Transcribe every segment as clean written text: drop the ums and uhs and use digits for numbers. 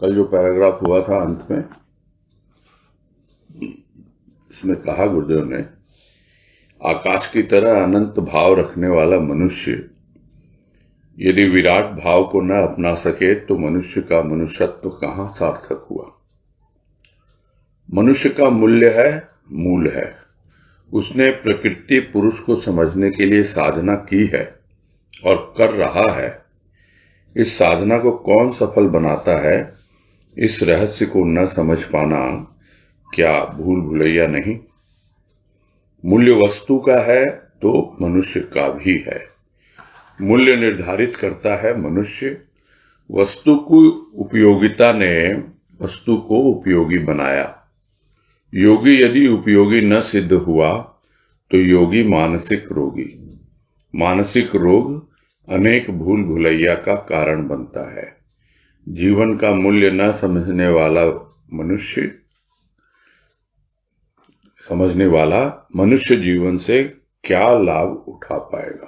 कल जो पैराग्राफ हुआ था अंत में, इसमें कहा गुरुदेव ने, आकाश की तरह अनंत भाव रखने वाला मनुष्य यदि विराट भाव को न अपना सके तो मनुष्य का मनुष्यत्व कहाँ सार्थक हुआ। मनुष्य का मूल्य है, मूल है। उसने प्रकृति पुरुष को समझने के लिए साधना की है और कर रहा है। इस साधना को कौन सफल बनाता है, इस रहस्य को न समझ पाना क्या भूल भुलैया नहीं? मूल्य वस्तु का है तो मनुष्य का भी है। मूल्य निर्धारित करता है मनुष्य। वस्तु की उपयोगिता ने वस्तु को उपयोगी बनाया। योगी यदि उपयोगी न सिद्ध हुआ तो योगी मानसिक रोगी। मानसिक रोग अनेक भूल भुलैया का कारण बनता है। जीवन का मूल्य न समझने वाला मनुष्य जीवन से क्या लाभ उठा पाएगा।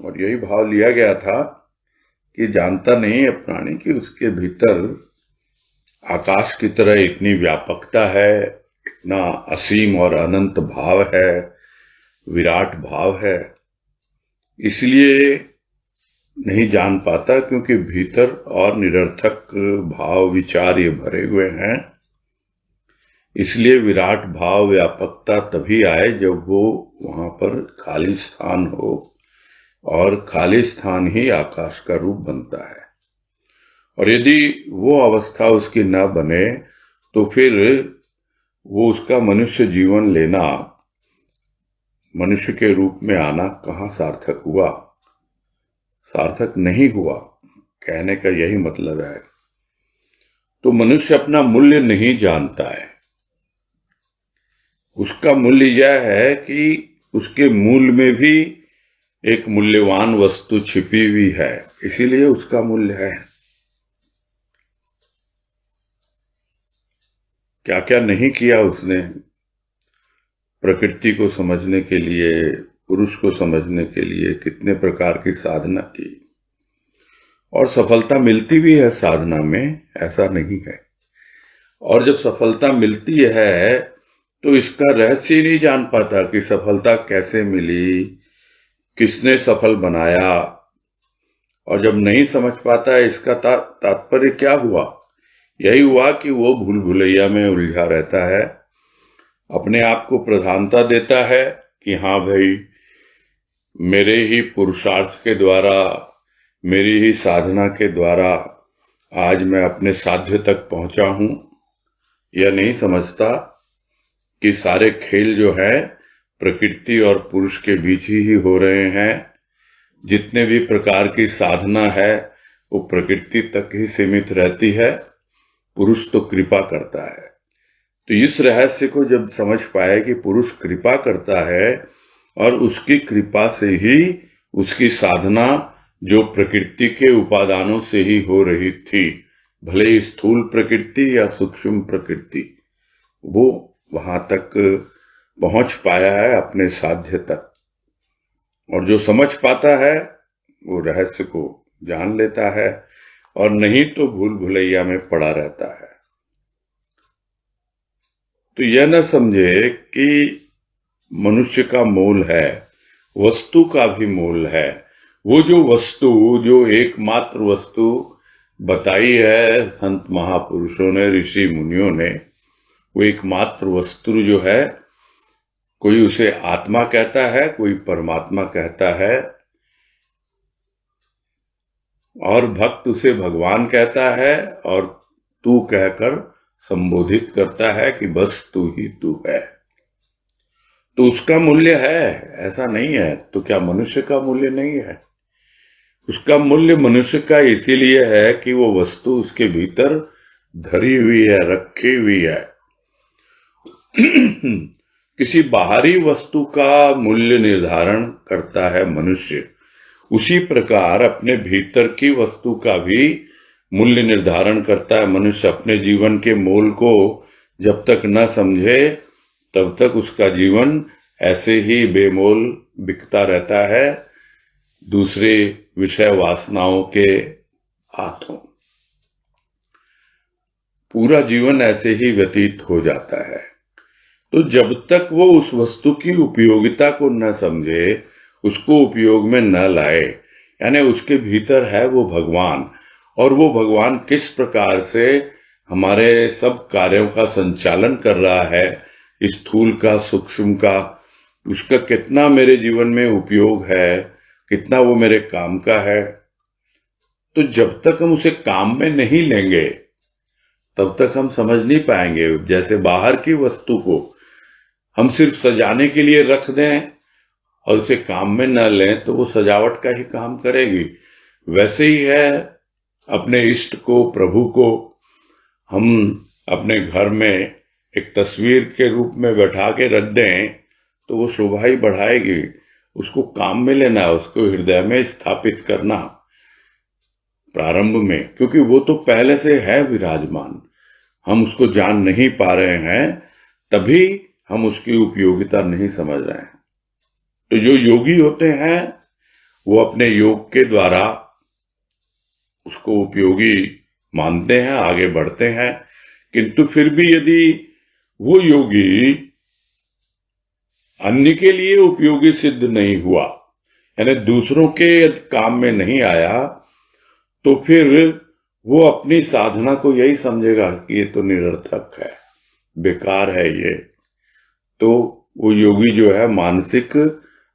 और यही भाव लिया गया था कि जानता नहीं है प्राणी कि उसके भीतर आकाश की तरह इतनी व्यापकता है, इतना असीम और अनंत भाव है, विराट भाव है। इसलिए नहीं जान पाता क्योंकि भीतर और निरर्थक भाव विचार ये भरे हुए हैं। इसलिए विराट भाव व्यापकता तभी आए जब वो वहां पर खाली स्थान हो, और खाली स्थान ही आकाश का रूप बनता है। और यदि वो अवस्था उसकी न बने तो फिर वो उसका मनुष्य जीवन लेना, मनुष्य के रूप में आना कहाँ सार्थक हुआ। सार्थक नहीं हुआ, कहने का यही मतलब है। तो मनुष्य अपना मूल्य नहीं जानता है। उसका मूल्य यह है कि उसके मूल में भी एक मूल्यवान वस्तु छिपी हुई है, इसीलिए उसका मूल्य है। क्या क्या नहीं किया उसने प्रकृति को समझने के लिए, पुरुष को समझने के लिए कितने प्रकार की साधना की, और सफलता मिलती भी है साधना में, ऐसा नहीं है। और जब सफलता मिलती है तो इसका रहस्य ही नहीं जान पाता कि सफलता कैसे मिली, किसने सफल बनाया। और जब नहीं समझ पाता इसका तात्पर्य क्या हुआ, यही हुआ कि वो भूल भुलैया में उलझा रहता है, अपने आप को प्रधानता देता है कि हाँ भाई, मेरे ही पुरुषार्थ के द्वारा, मेरी ही साधना के द्वारा आज मैं अपने साध्य तक पहुंचा हूं। यह नहीं समझता कि सारे खेल जो है प्रकृति और पुरुष के बीच ही हो रहे हैं। जितने भी प्रकार की साधना है वो प्रकृति तक ही सीमित रहती है, पुरुष तो कृपा करता है। तो इस रहस्य को जब समझ पाए कि पुरुष कृपा करता है और उसकी कृपा से ही उसकी साधना जो प्रकृति के उपादानों से ही हो रही थी, भले ही स्थूल प्रकृति या सूक्ष्म प्रकृति, वो वहां तक पहुंच पाया है अपने साध्य तक। और जो समझ पाता है वो रहस्य को जान लेता है, और नहीं तो भूल भुलैया में पड़ा रहता है। तो यह न समझे कि मनुष्य का मोल है, वस्तु का भी मोल है। वो जो वस्तु, जो एकमात्र वस्तु बताई है संत महापुरुषों ने, ऋषि मुनियों ने, वो एकमात्र वस्तु जो है, कोई उसे आत्मा कहता है, कोई परमात्मा कहता है, और भक्त उसे भगवान कहता है, और तू कहकर संबोधित करता है कि बस तू ही तू है। तो उसका मूल्य है, ऐसा नहीं है। तो क्या मनुष्य का मूल्य नहीं है? उसका मूल्य मनुष्य का इसीलिए है कि वो वस्तु उसके भीतर धरी हुई है, रखी हुई है। किसी बाहरी वस्तु का मूल्य निर्धारण करता है मनुष्य, उसी प्रकार अपने भीतर की वस्तु का भी मूल्य निर्धारण करता है मनुष्य। अपने जीवन के मोल को जब तक न समझे तब तक उसका जीवन ऐसे ही बेमोल बिकता रहता है, दूसरे विषय वासनाओं के हाथों। पूरा जीवन ऐसे ही व्यतीत हो जाता है। तो जब तक वो उस वस्तु की उपयोगिता को न समझे, उसको उपयोग में न लाए, यानी उसके भीतर है वो भगवान, और वो भगवान किस प्रकार से हमारे सब कार्यों का संचालन कर रहा है, स्थूल का सूक्ष्म का, उसका कितना मेरे जीवन में उपयोग है, कितना वो मेरे काम का है। तो जब तक हम उसे काम में नहीं लेंगे तब तक हम समझ नहीं पाएंगे। जैसे बाहर की वस्तु को हम सिर्फ सजाने के लिए रख दें और उसे काम में न लें तो वो सजावट का ही काम करेगी। वैसे ही है अपने इष्ट को, प्रभु को हम अपने घर में एक तस्वीर के रूप में बैठा के रख दें तो वो शोभा ही बढ़ाएगी। उसको काम में लेना, उसको हृदय में स्थापित करना प्रारंभ में, क्योंकि वो तो पहले से है विराजमान, हम उसको जान नहीं पा रहे हैं, तभी हम उसकी उपयोगिता नहीं समझ रहे हैं। तो जो योगी होते हैं वो अपने योग के द्वारा उसको उपयोगी मानते हैं, आगे बढ़ते हैं। किंतु फिर भी यदि वो योगी अन्य के लिए उपयोगी सिद्ध नहीं हुआ, यानी दूसरों के काम में नहीं आया, तो फिर वो अपनी साधना को यही समझेगा कि ये तो निरर्थक है, बेकार है ये। तो वो योगी जो है मानसिक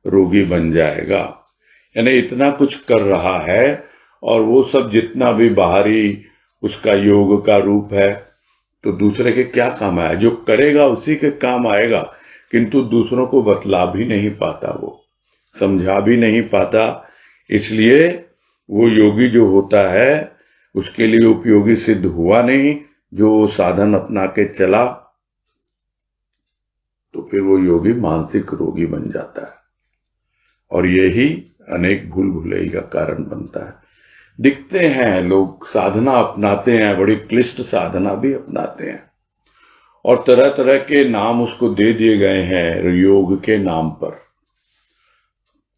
रोगी बन जाएगा। यानी इतना कुछ कर रहा है और वो सब जितना भी बाहरी उसका योग का रूप है, तो दूसरे के क्या काम आया? जो करेगा उसी के काम आएगा, किंतु दूसरों को बतला भी नहीं पाता, वो समझा भी नहीं पाता। इसलिए वो योगी जो होता है उसके लिए उपयोगी सिद्ध हुआ नहीं। जो साधन अपना के चला तो फिर वो योगी मानसिक रोगी बन जाता है, और यही अनेक भूल भुलैया का कारण बनता है। दिखते हैं लोग साधना अपनाते हैं, बड़ी क्लिष्ट साधना भी अपनाते हैं, और तरह तरह के नाम उसको दे दिए गए हैं योग के नाम पर।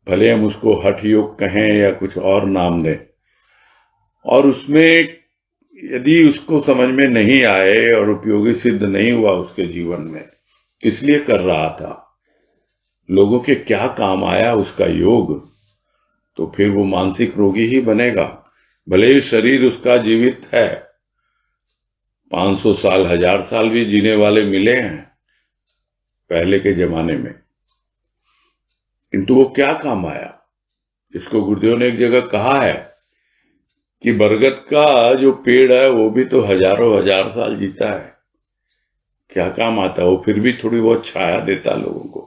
भले हम उसको हठ योग कहें या कुछ और नाम दें, और उसमें यदि उसको समझ में नहीं आए और उपयोगी सिद्ध नहीं हुआ उसके जीवन में, किस लिए कर रहा था, लोगों के क्या काम आया उसका योग, तो फिर वो मानसिक रोगी ही बनेगा। भले ही शरीर उसका जीवित है, 500 साल 1000 साल भी जीने वाले मिले हैं पहले के जमाने में, किंतु वो क्या काम आया? इसको गुरुदेव ने एक जगह कहा है कि बरगद का जो पेड़ है वो भी तो हजारों हजार साल जीता है, क्या काम आता है? वो फिर भी थोड़ी बहुत छाया देता लोगों को।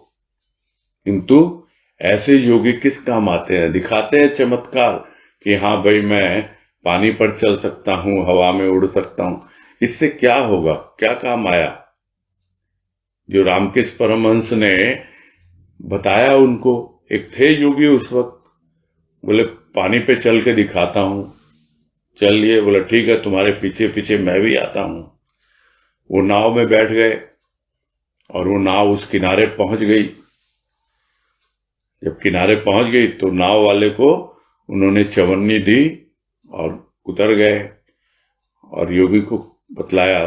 किंतु ऐसे योगी किस काम आते हैं? दिखाते हैं चमत्कार कि हाँ भाई मैं पानी पर चल सकता हूं, हवा में उड़ सकता हूं। इससे क्या होगा? क्या काम आया? जो रामकृष्ण परमहंस ने बताया उनको, एक थे योगी उस वक्त, बोले पानी पे चल के दिखाता हूं, चल लिए। बोला ठीक है, तुम्हारे पीछे पीछे मैं भी आता हूं। वो नाव में बैठ गए और वो नाव उस किनारे पहुंच गई। जब किनारे पहुंच गई तो नाव वाले को उन्होंने चवन्नी दी और उतर गए, और योगी को बतलाया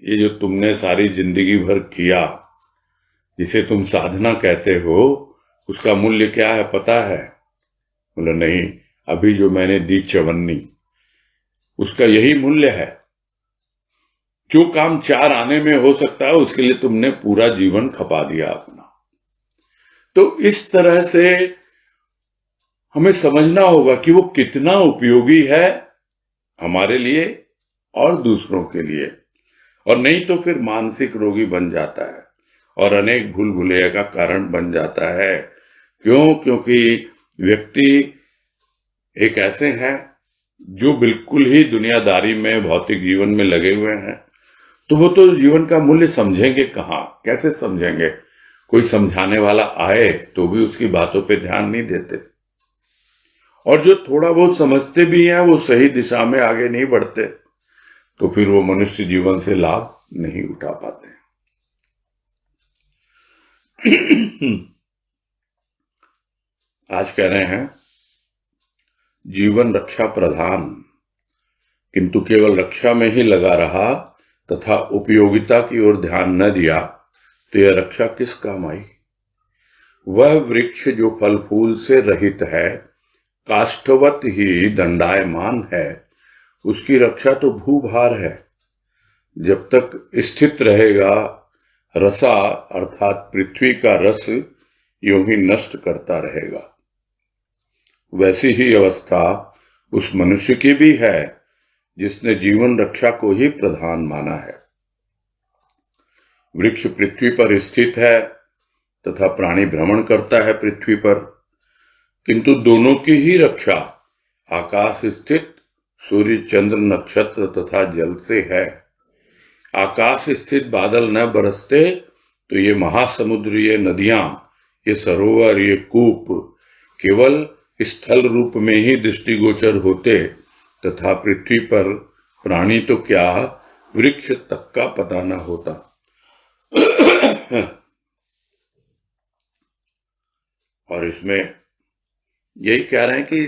ये जो तुमने सारी जिंदगी भर किया, जिसे तुम साधना कहते हो, उसका मूल्य क्या है पता है? बोला नहीं, अभी जो मैंने दी चवन्नी, उसका यही मूल्य है। जो काम 4 आने में हो सकता है उसके लिए तुमने पूरा जीवन खपा दिया अपना। तो इस तरह से हमें समझना होगा कि वो कितना उपयोगी है हमारे लिए और दूसरों के लिए, और नहीं तो फिर मानसिक रोगी बन जाता है और अनेक भूल भुलैया का कारण बन जाता है। क्यों? क्योंकि व्यक्ति एक ऐसे हैं जो बिल्कुल ही दुनियादारी में, भौतिक जीवन में लगे हुए हैं, तो वो तो जीवन का मूल्य समझेंगे कहाँ, कैसे समझेंगे? कोई समझाने वाला आए तो भी उसकी बातों पे ध्यान नहीं देते, और जो थोड़ा बहुत समझते भी हैं वो सही दिशा में आगे नहीं बढ़ते, तो फिर वो मनुष्य जीवन से लाभ नहीं उठा पाते। आज कह रहे हैं जीवन रक्षा प्रधान, किंतु केवल रक्षा में ही लगा रहा तथा उपयोगिता की ओर ध्यान न दिया तो यह रक्षा किस काम आई। वह वृक्ष जो फल फूल से रहित है, काष्ठवत ही दंडायमान है, उसकी रक्षा तो भूभार है। जब तक स्थित रहेगा रसा अर्थात पृथ्वी का रस यूं ही नष्ट करता रहेगा। वैसी ही अवस्था उस मनुष्य की भी है जिसने जीवन रक्षा को ही प्रधान माना है। वृक्ष पृथ्वी पर स्थित है तथा प्राणी भ्रमण करता है पृथ्वी पर, किंतु दोनों की ही रक्षा आकाश स्थित सूर्य चंद्र नक्षत्र तथा जल से है। आकाश स्थित बादल न बरसते तो ये महासमुद्र, ये नदियां, ये सरोवर, ये कूप केवल स्थल रूप में ही दृष्टिगोचर होते तथा पृथ्वी पर प्राणी तो क्या वृक्ष तक का पता न होता। और इसमें यही कह रहे हैं कि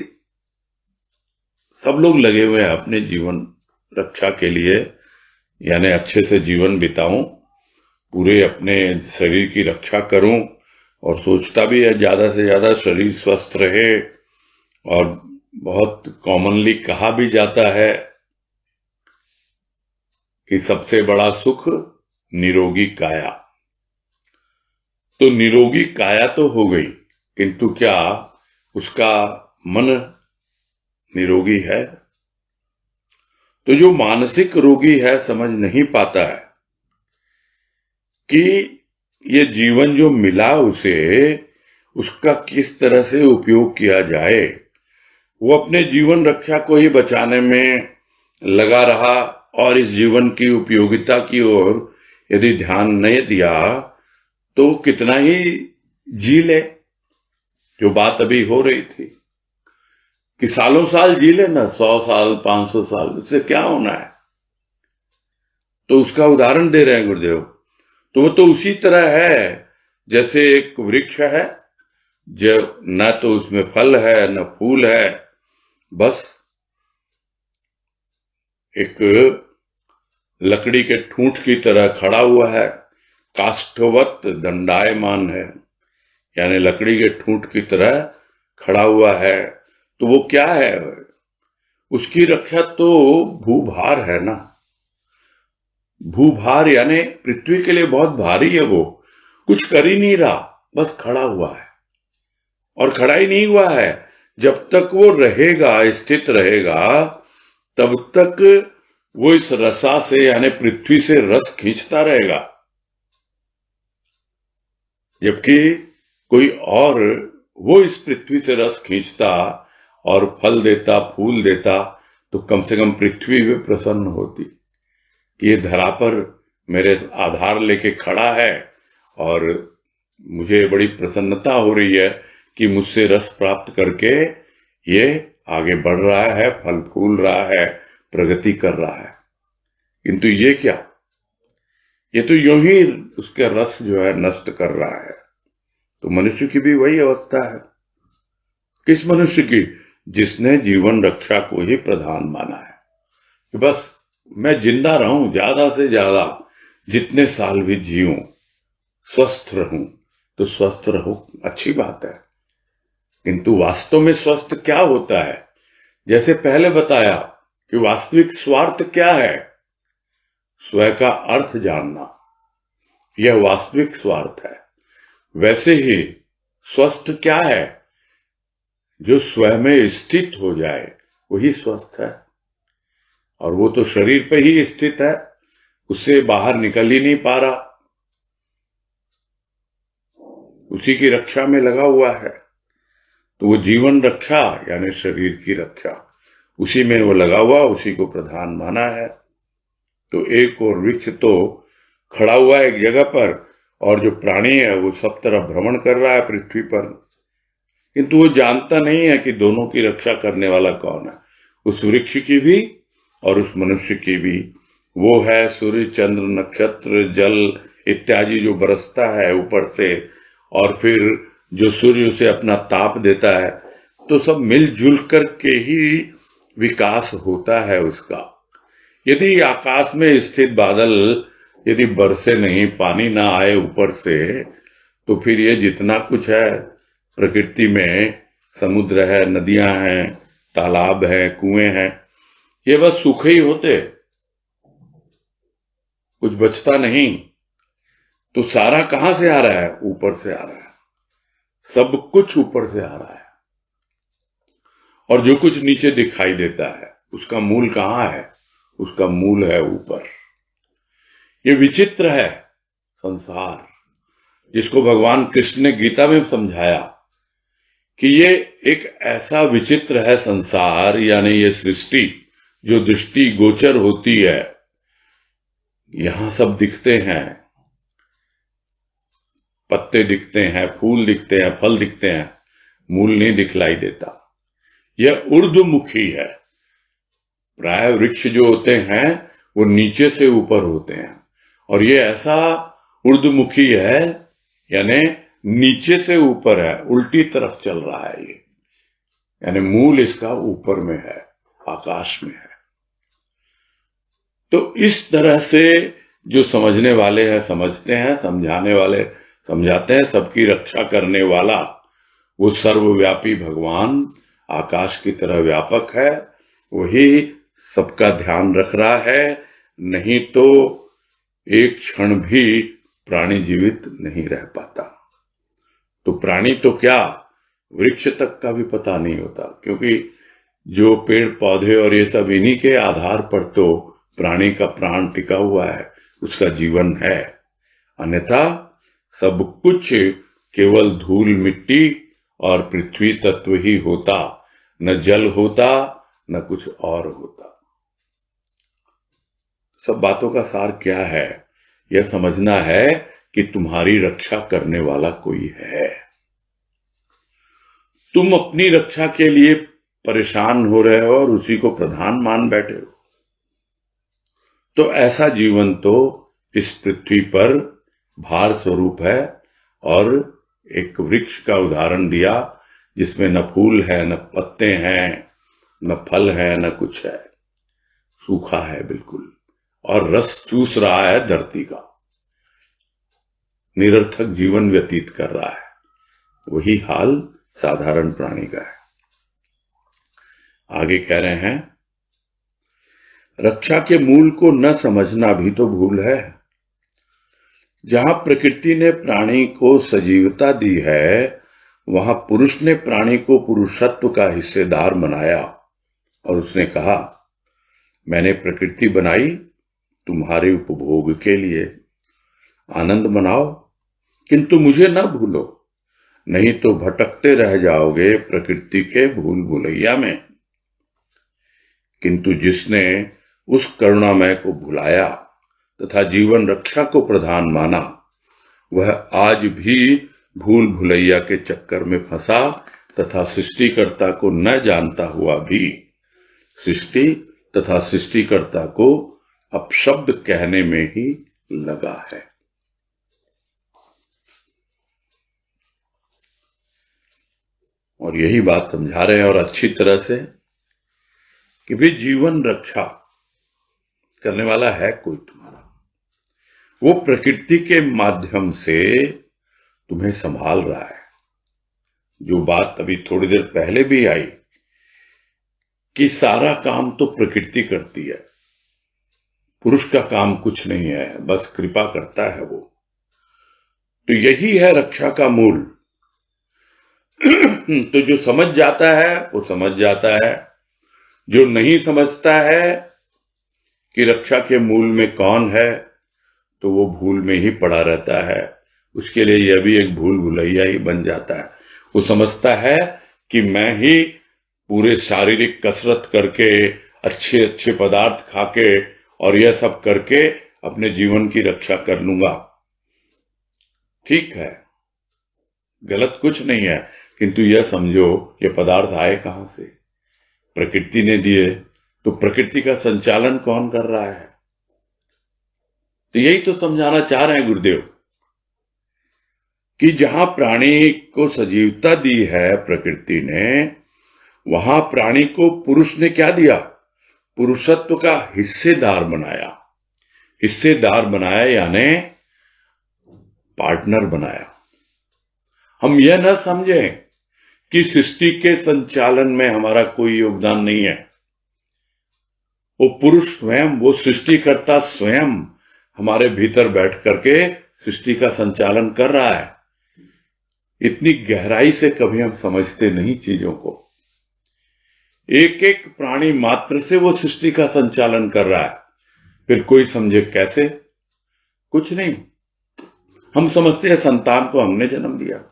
सब लोग लगे हुए हैं अपने जीवन रक्षा के लिए, यानी अच्छे से जीवन बिताऊं, पूरे अपने शरीर की रक्षा करूं, और सोचता भी है ज्यादा से ज्यादा शरीर स्वस्थ रहे। और बहुत कॉमनली कहा भी जाता है कि सबसे बड़ा सुख निरोगी काया। तो निरोगी काया तो हो गई, किंतु क्या उसका मन निरोगी है? तो जो मानसिक रोगी है समझ नहीं पाता है कि ये जीवन जो मिला उसे, उसका किस तरह से उपयोग किया जाए। वो अपने जीवन रक्षा को ही बचाने में लगा रहा और इस जीवन की उपयोगिता की ओर यदि ध्यान नहीं दिया तो कितना ही जी ले। जो बात अभी हो रही थी कि सालों साल जी ले ना, 100 साल 500 साल, उससे क्या होना है। तो उसका उदाहरण दे रहे हैं गुरुदेव। तो वो तो उसी तरह है जैसे एक वृक्ष है, जो न तो उसमें फल है न फूल है, बस एक लकड़ी के ठूंठ की तरह खड़ा हुआ है, काष्ठवत दंडायमान है, यानी लकड़ी के ठूंठ की तरह खड़ा हुआ है। तो वो क्या है, उसकी रक्षा तो भूभार है ना। भूभार यानी पृथ्वी के लिए बहुत भारी है, वो कुछ कर ही नहीं रहा, बस खड़ा हुआ है। और खड़ा ही नहीं हुआ है, जब तक वो रहेगा, स्थित रहेगा, तब तक वो इस रसा से यानी पृथ्वी से रस खींचता रहेगा। जबकि कोई और वो इस पृथ्वी से रस खींचता और फल देता, फूल देता, तो कम से कम पृथ्वी भी प्रसन्न होती कि ये धरा पर मेरे आधार लेके खड़ा है और मुझे बड़ी प्रसन्नता हो रही है कि मुझसे रस प्राप्त करके ये आगे बढ़ रहा है, फल फूल रहा है, प्रगति कर रहा है। किंतु ये क्या, ये तो यूं ही उसके रस जो है नष्ट कर रहा है। तो मनुष्य की भी वही अवस्था है। किस मनुष्य की? जिसने जीवन रक्षा को ही प्रधान माना है कि बस मैं जिंदा रहूं, ज्यादा से ज्यादा जितने साल भी जीऊं, स्वस्थ रहूं। तो स्वस्थ रहो, अच्छी बात है, किंतु वास्तव में स्वस्थ क्या होता है? जैसे पहले बताया कि वास्तविक स्वार्थ क्या है, स्वयं का अर्थ जानना, यह वास्तविक स्वार्थ है। वैसे ही स्वस्थ क्या है? जो स्वयं में स्थित हो जाए वही स्वस्थ है। और वो तो शरीर पे ही स्थित है, उससे बाहर निकल ही नहीं पा रहा, उसी की रक्षा में लगा हुआ है। तो वो जीवन रक्षा यानी शरीर की रक्षा, उसी में वो लगा हुआ, उसी को प्रधान माना है। तो एक और वृक्ष तो खड़ा हुआ है एक जगह पर, और जो प्राणी है वो सब तरफ भ्रमण कर रहा है पृथ्वी पर, किंतु वो जानता नहीं है कि दोनों की रक्षा करने वाला कौन है, उस वृक्ष की भी और उस मनुष्य की भी। वो है सूर्य चंद्र नक्षत्र जल इत्यादि जो बरसता है ऊपर से, और फिर जो सूर्य उसे अपना ताप देता है, तो सब मिलजुल करके ही विकास होता है उसका। यदि आकाश में स्थित बादल यदि बरसे नहीं, पानी ना आए ऊपर से, तो फिर ये जितना कुछ है प्रकृति में, समुद्र है, नदियां हैं, तालाब है, कुएं हैं, ये बस सूखे ही होते, कुछ बचता नहीं। तो सारा कहां से आ रहा है? ऊपर से आ रहा है, सब कुछ ऊपर से आ रहा है। और जो कुछ नीचे दिखाई देता है उसका मूल कहां है? उसका मूल है ऊपर। ये विचित्र है संसार, जिसको भगवान कृष्ण ने गीता में समझाया कि ये एक ऐसा विचित्र है संसार, यानी ये सृष्टि जो दृष्टि गोचर होती है। यहां सब दिखते हैं, पत्ते दिखते हैं, फूल दिखते हैं, फल दिखते हैं, मूल नहीं दिखलाई देता। यह ऊर्ध्वमुखी है। प्राय वृक्ष जो होते हैं वो नीचे से ऊपर होते हैं, और ये ऐसा ऊर्ध्वमुखी है, यानी नीचे से ऊपर है, उल्टी तरफ चल रहा है ये, यानी मूल इसका ऊपर में है, आकाश में है। तो इस तरह से जो समझने वाले हैं समझते हैं, समझाने वाले समझाते हैं, सबकी रक्षा करने वाला वो सर्वव्यापी भगवान आकाश की तरह व्यापक है, वही सबका ध्यान रख रहा है। नहीं तो एक क्षण भी प्राणी जीवित नहीं रह पाता। तो प्राणी तो क्या, वृक्ष तक का भी पता नहीं होता, क्योंकि जो पेड़ पौधे और ये सब इन्हीं के आधार पर तो प्राणी का प्राण टिका हुआ है, उसका जीवन है। अन्यथा सब कुछ केवल धूल मिट्टी और पृथ्वी तत्व ही होता, न जल होता, न कुछ और होता। सब बातों का सार क्या है? यह समझना है कि तुम्हारी रक्षा करने वाला कोई है। तुम अपनी रक्षा के लिए परेशान हो रहे हो और उसी को प्रधान मान बैठे हो। तो ऐसा जीवन तो इस पृथ्वी पर भार स्वरूप है। और एक वृक्ष का उदाहरण दिया जिसमें न फूल है, न पत्ते हैं, न फल है, न कुछ है, सूखा है बिल्कुल, और रस चूस रहा है धरती का, निरर्थक जीवन व्यतीत कर रहा है। वही हाल साधारण प्राणी का है। आगे कह रहे हैं, रक्षा के मूल को न समझना भी तो भूल है। जहां प्रकृति ने प्राणी को सजीवता दी है, वहां पुरुष ने प्राणी को पुरुषत्व का हिस्सेदार बनाया, और उसने कहा, मैंने प्रकृति बनाई तुम्हारे उपभोग के लिए, आनंद मनाओ, किंतु मुझे न भूलो, नहीं तो भटकते रह जाओगे प्रकृति के भूल भुलैया में। किंतु जिसने उस करुणामय को भुलाया तथा जीवन रक्षा को प्रधान माना, वह आज भी भूल भुलैया के चक्कर में फंसा तथा सृष्टिकर्ता को न जानता हुआ भी सृष्टि तथा सृष्टिकर्ता को अपशब्द कहने में ही लगा है। और यही बात समझा रहे हैं और अच्छी तरह से कि भी जीवन रक्षा करने वाला है कोई तुम्हारा, वो प्रकृति के माध्यम से तुम्हें संभाल रहा है। जो बात अभी थोड़ी देर पहले भी आई कि सारा काम तो प्रकृति करती है, पुरुष का काम कुछ नहीं है, बस कृपा करता है वो। तो यही है रक्षा का मूल। तो जो समझ जाता है वो समझ जाता है, जो नहीं समझता है कि रक्षा के मूल में कौन है, तो वो भूल में ही पड़ा रहता है। उसके लिए यह भी एक भूल भुलैया ही बन जाता है। वो समझता है कि मैं ही पूरे शारीरिक कसरत करके, अच्छे अच्छे पदार्थ खाके और यह सब करके अपने जीवन की रक्षा कर लूंगा। ठीक है, गलत कुछ नहीं है, किंतु यह समझो ये पदार्थ आए कहां से? प्रकृति ने दिए। तो प्रकृति का संचालन कौन कर रहा है? तो यही तो समझाना चाह रहे हैं गुरुदेव कि जहां प्राणी को सजीवता दी है प्रकृति ने, वहां प्राणी को पुरुष ने क्या दिया? पुरुषत्व का हिस्सेदार बनाया। हिस्सेदार बनाया यानी पार्टनर बनाया। हम यह न समझें कि सृष्टि के संचालन में हमारा कोई योगदान नहीं है। वो पुरुष स्वयं, वो सृष्टिकर्ता स्वयं हमारे भीतर बैठ करके सृष्टि का संचालन कर रहा है। इतनी गहराई से कभी हम समझते नहीं चीजों को। एक एक प्राणी मात्र से वो सृष्टि का संचालन कर रहा है। फिर कोई समझे कैसे? कुछ नहीं। हम समझते हैं संतान को हमने जन्म दिया।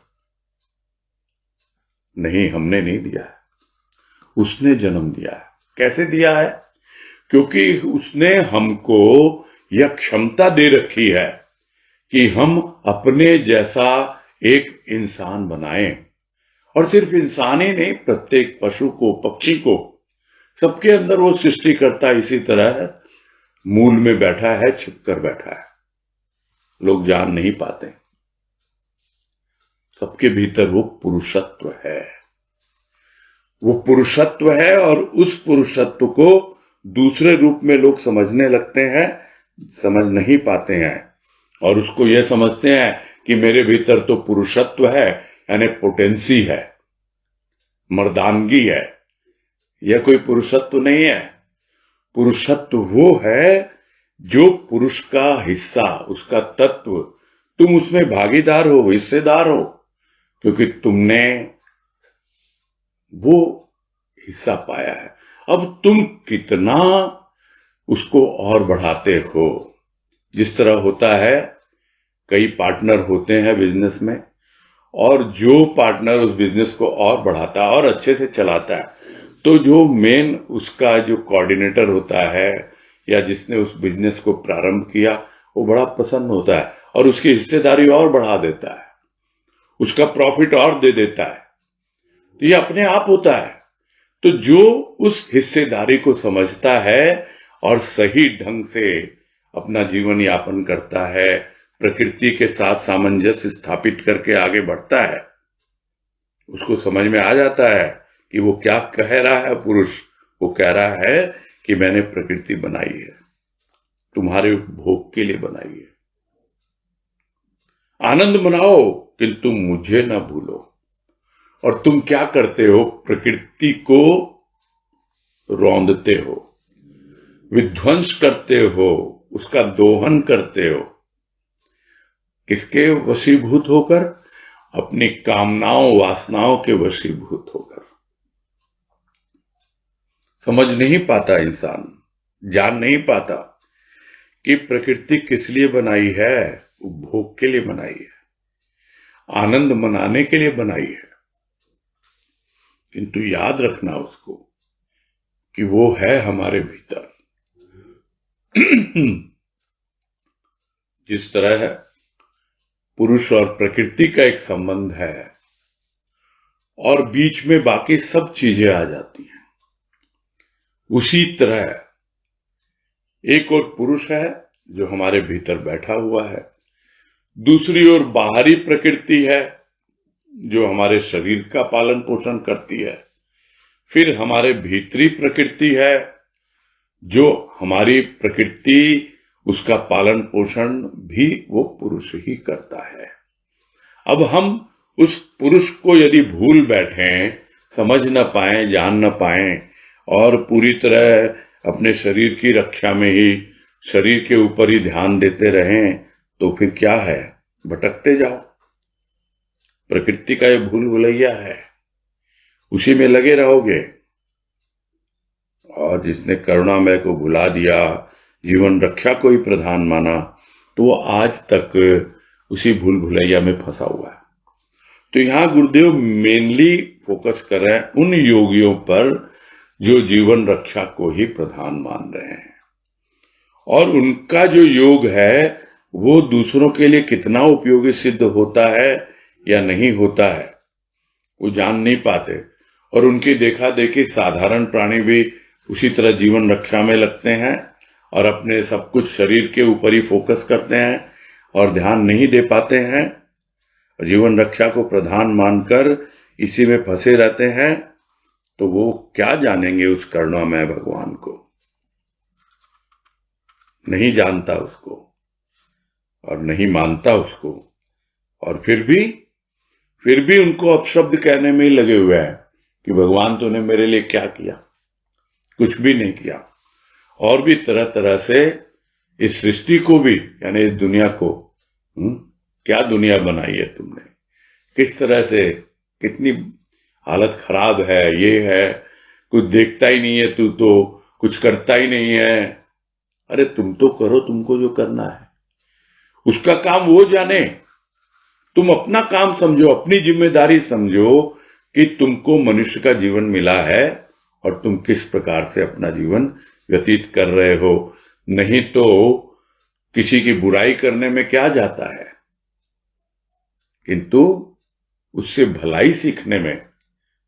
नहीं, हमने नहीं दिया है, उसने जन्म दिया है। कैसे दिया है? क्योंकि उसने हमको यह क्षमता दे रखी है कि हम अपने जैसा एक इंसान बनाएं। और सिर्फ इंसान ही नहीं, प्रत्येक पशु को, पक्षी को, सबके अंदर वो सृष्टिकर्ता इसी तरह मूल में बैठा है, छिपकर बैठा है। लोग जान नहीं पाते। सबके भीतर वो पुरुषत्व है। वो पुरुषत्व है और उस पुरुषत्व को दूसरे रूप में लोग समझने लगते हैं, समझ नहीं पाते हैं। और उसको ये समझते हैं कि मेरे भीतर तो पुरुषत्व है, यानी पोटेंसी है, मर्दानगी है। यह कोई पुरुषत्व नहीं है। पुरुषत्व वो है जो पुरुष का हिस्सा, उसका तत्व, तुम उसमें भागीदार हो, हिस्सेदार हो, क्योंकि तुमने वो हिस्सा पाया है। अब तुम कितना उसको और बढ़ाते हो। जिस तरह होता है, कई पार्टनर होते हैं बिजनेस में, और जो पार्टनर उस बिजनेस को और बढ़ाता है और अच्छे से चलाता है, तो जो मेन उसका जो कोऑर्डिनेटर होता है या जिसने उस बिजनेस को प्रारंभ किया, वो बड़ा प्रसन्न होता है और उसकी हिस्सेदारी और बढ़ा देता है, उसका प्रॉफिट और दे देता है। तो ये अपने आप होता है। तो जो उस हिस्सेदारी को समझता है और सही ढंग से अपना जीवन यापन करता है, प्रकृति के साथ सामंजस्य स्थापित करके आगे बढ़ता है, उसको समझ में आ जाता है कि वो क्या कह रहा है। पुरुष वो कह रहा है कि मैंने प्रकृति बनाई है, तुम्हारे उपभोग के लिए बनाई है। आनंद मनाओ, किंतु मुझे ना भूलो। और तुम क्या करते हो? प्रकृति को रौंदते हो, विध्वंस करते हो, उसका दोहन करते हो। किसके वशीभूत होकर? अपनी कामनाओं, वासनाओं के वशीभूत होकर। समझ नहीं पाता इंसान, जान नहीं पाता कि प्रकृति किस लिए बनाई है। उपभोग के लिए बनाई है, आनंद मनाने के लिए बनाई है। किंतु याद रखना उसको कि वो है हमारे भीतर। जिस तरह है पुरुष और प्रकृति का एक संबंध है और बीच में बाकी सब चीजें आ जाती हैं, उसी तरह एक और पुरुष है जो हमारे भीतर बैठा हुआ है, दूसरी ओर बाहरी प्रकृति है जो हमारे शरीर का पालन पोषण करती है, फिर हमारे भीतरी प्रकृति है जो हमारी प्रकृति, उसका पालन पोषण भी वो पुरुष ही करता है। अब हम उस पुरुष को यदि भूल बैठें, समझ न पाएं, जान न पाएं और पूरी तरह अपने शरीर की रक्षा में ही, शरीर के ऊपर ही ध्यान देते रहें, तो फिर क्या है? भटकते जाओ। प्रकृति का ये भूल भुलैया है, उसी में लगे रहोगे। और जिसने करुणामय को भुला दिया, जीवन रक्षा को ही प्रधान माना, तो वो आज तक उसी भूल भुलैया में फंसा हुआ है। तो यहां गुरुदेव मेनली फोकस कर रहे हैं उन योगियों पर जो जीवन रक्षा को ही प्रधान मान रहे हैं, और उनका जो योग है वो दूसरों के लिए कितना उपयोगी सिद्ध होता है या नहीं होता है, वो जान नहीं पाते। और उनकी देखा देखी साधारण प्राणी भी उसी तरह जीवन रक्षा में लगते हैं और अपने सब कुछ शरीर के ऊपर ही फोकस करते हैं और ध्यान नहीं दे पाते हैं, जीवन रक्षा को प्रधान मानकर इसी में फंसे रहते हैं। तो वो क्या जानेंगे उस करुणामय भगवान को? नहीं जानता उसको और नहीं मानता उसको, और फिर भी उनको अपशब्द कहने में ही लगे हुए हैं कि भगवान तूने मेरे लिए क्या किया? कुछ भी नहीं किया। और भी तरह तरह से इस सृष्टि को भी, यानी इस दुनिया को, क्या दुनिया बनाई है तुमने, किस तरह से, कितनी हालत खराब है, ये है, कुछ देखता ही नहीं है तू, तो कुछ करता ही नहीं है। अरे तुम तो करो, तुमको जो करना है, उसका काम वो जाने। तुम अपना काम समझो, अपनी जिम्मेदारी समझो कि तुमको मनुष्य का जीवन मिला है और तुम किस प्रकार से अपना जीवन व्यतीत कर रहे हो। नहीं तो किसी की बुराई करने में क्या जाता है, किंतु उससे भलाई सीखने में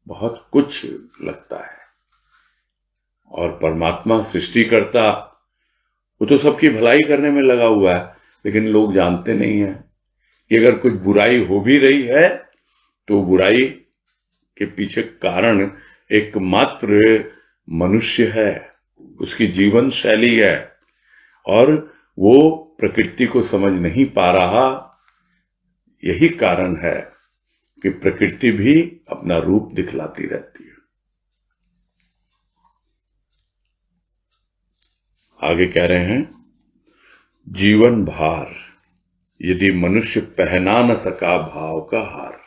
बहुत कुछ लगता है। और परमात्मा सृष्टिकर्ता, वो तो सबकी भलाई करने में लगा हुआ है, लेकिन लोग जानते नहीं है कि अगर कुछ बुराई हो भी रही है तो बुराई के पीछे कारण एकमात्र मनुष्य है, उसकी जीवन शैली है, और वो प्रकृति को समझ नहीं पा रहा। यही कारण है कि प्रकृति भी अपना रूप दिखलाती रहती है। आगे कह रहे हैं, जीवन भार यदि मनुष्य पहना न सका भाव का हार।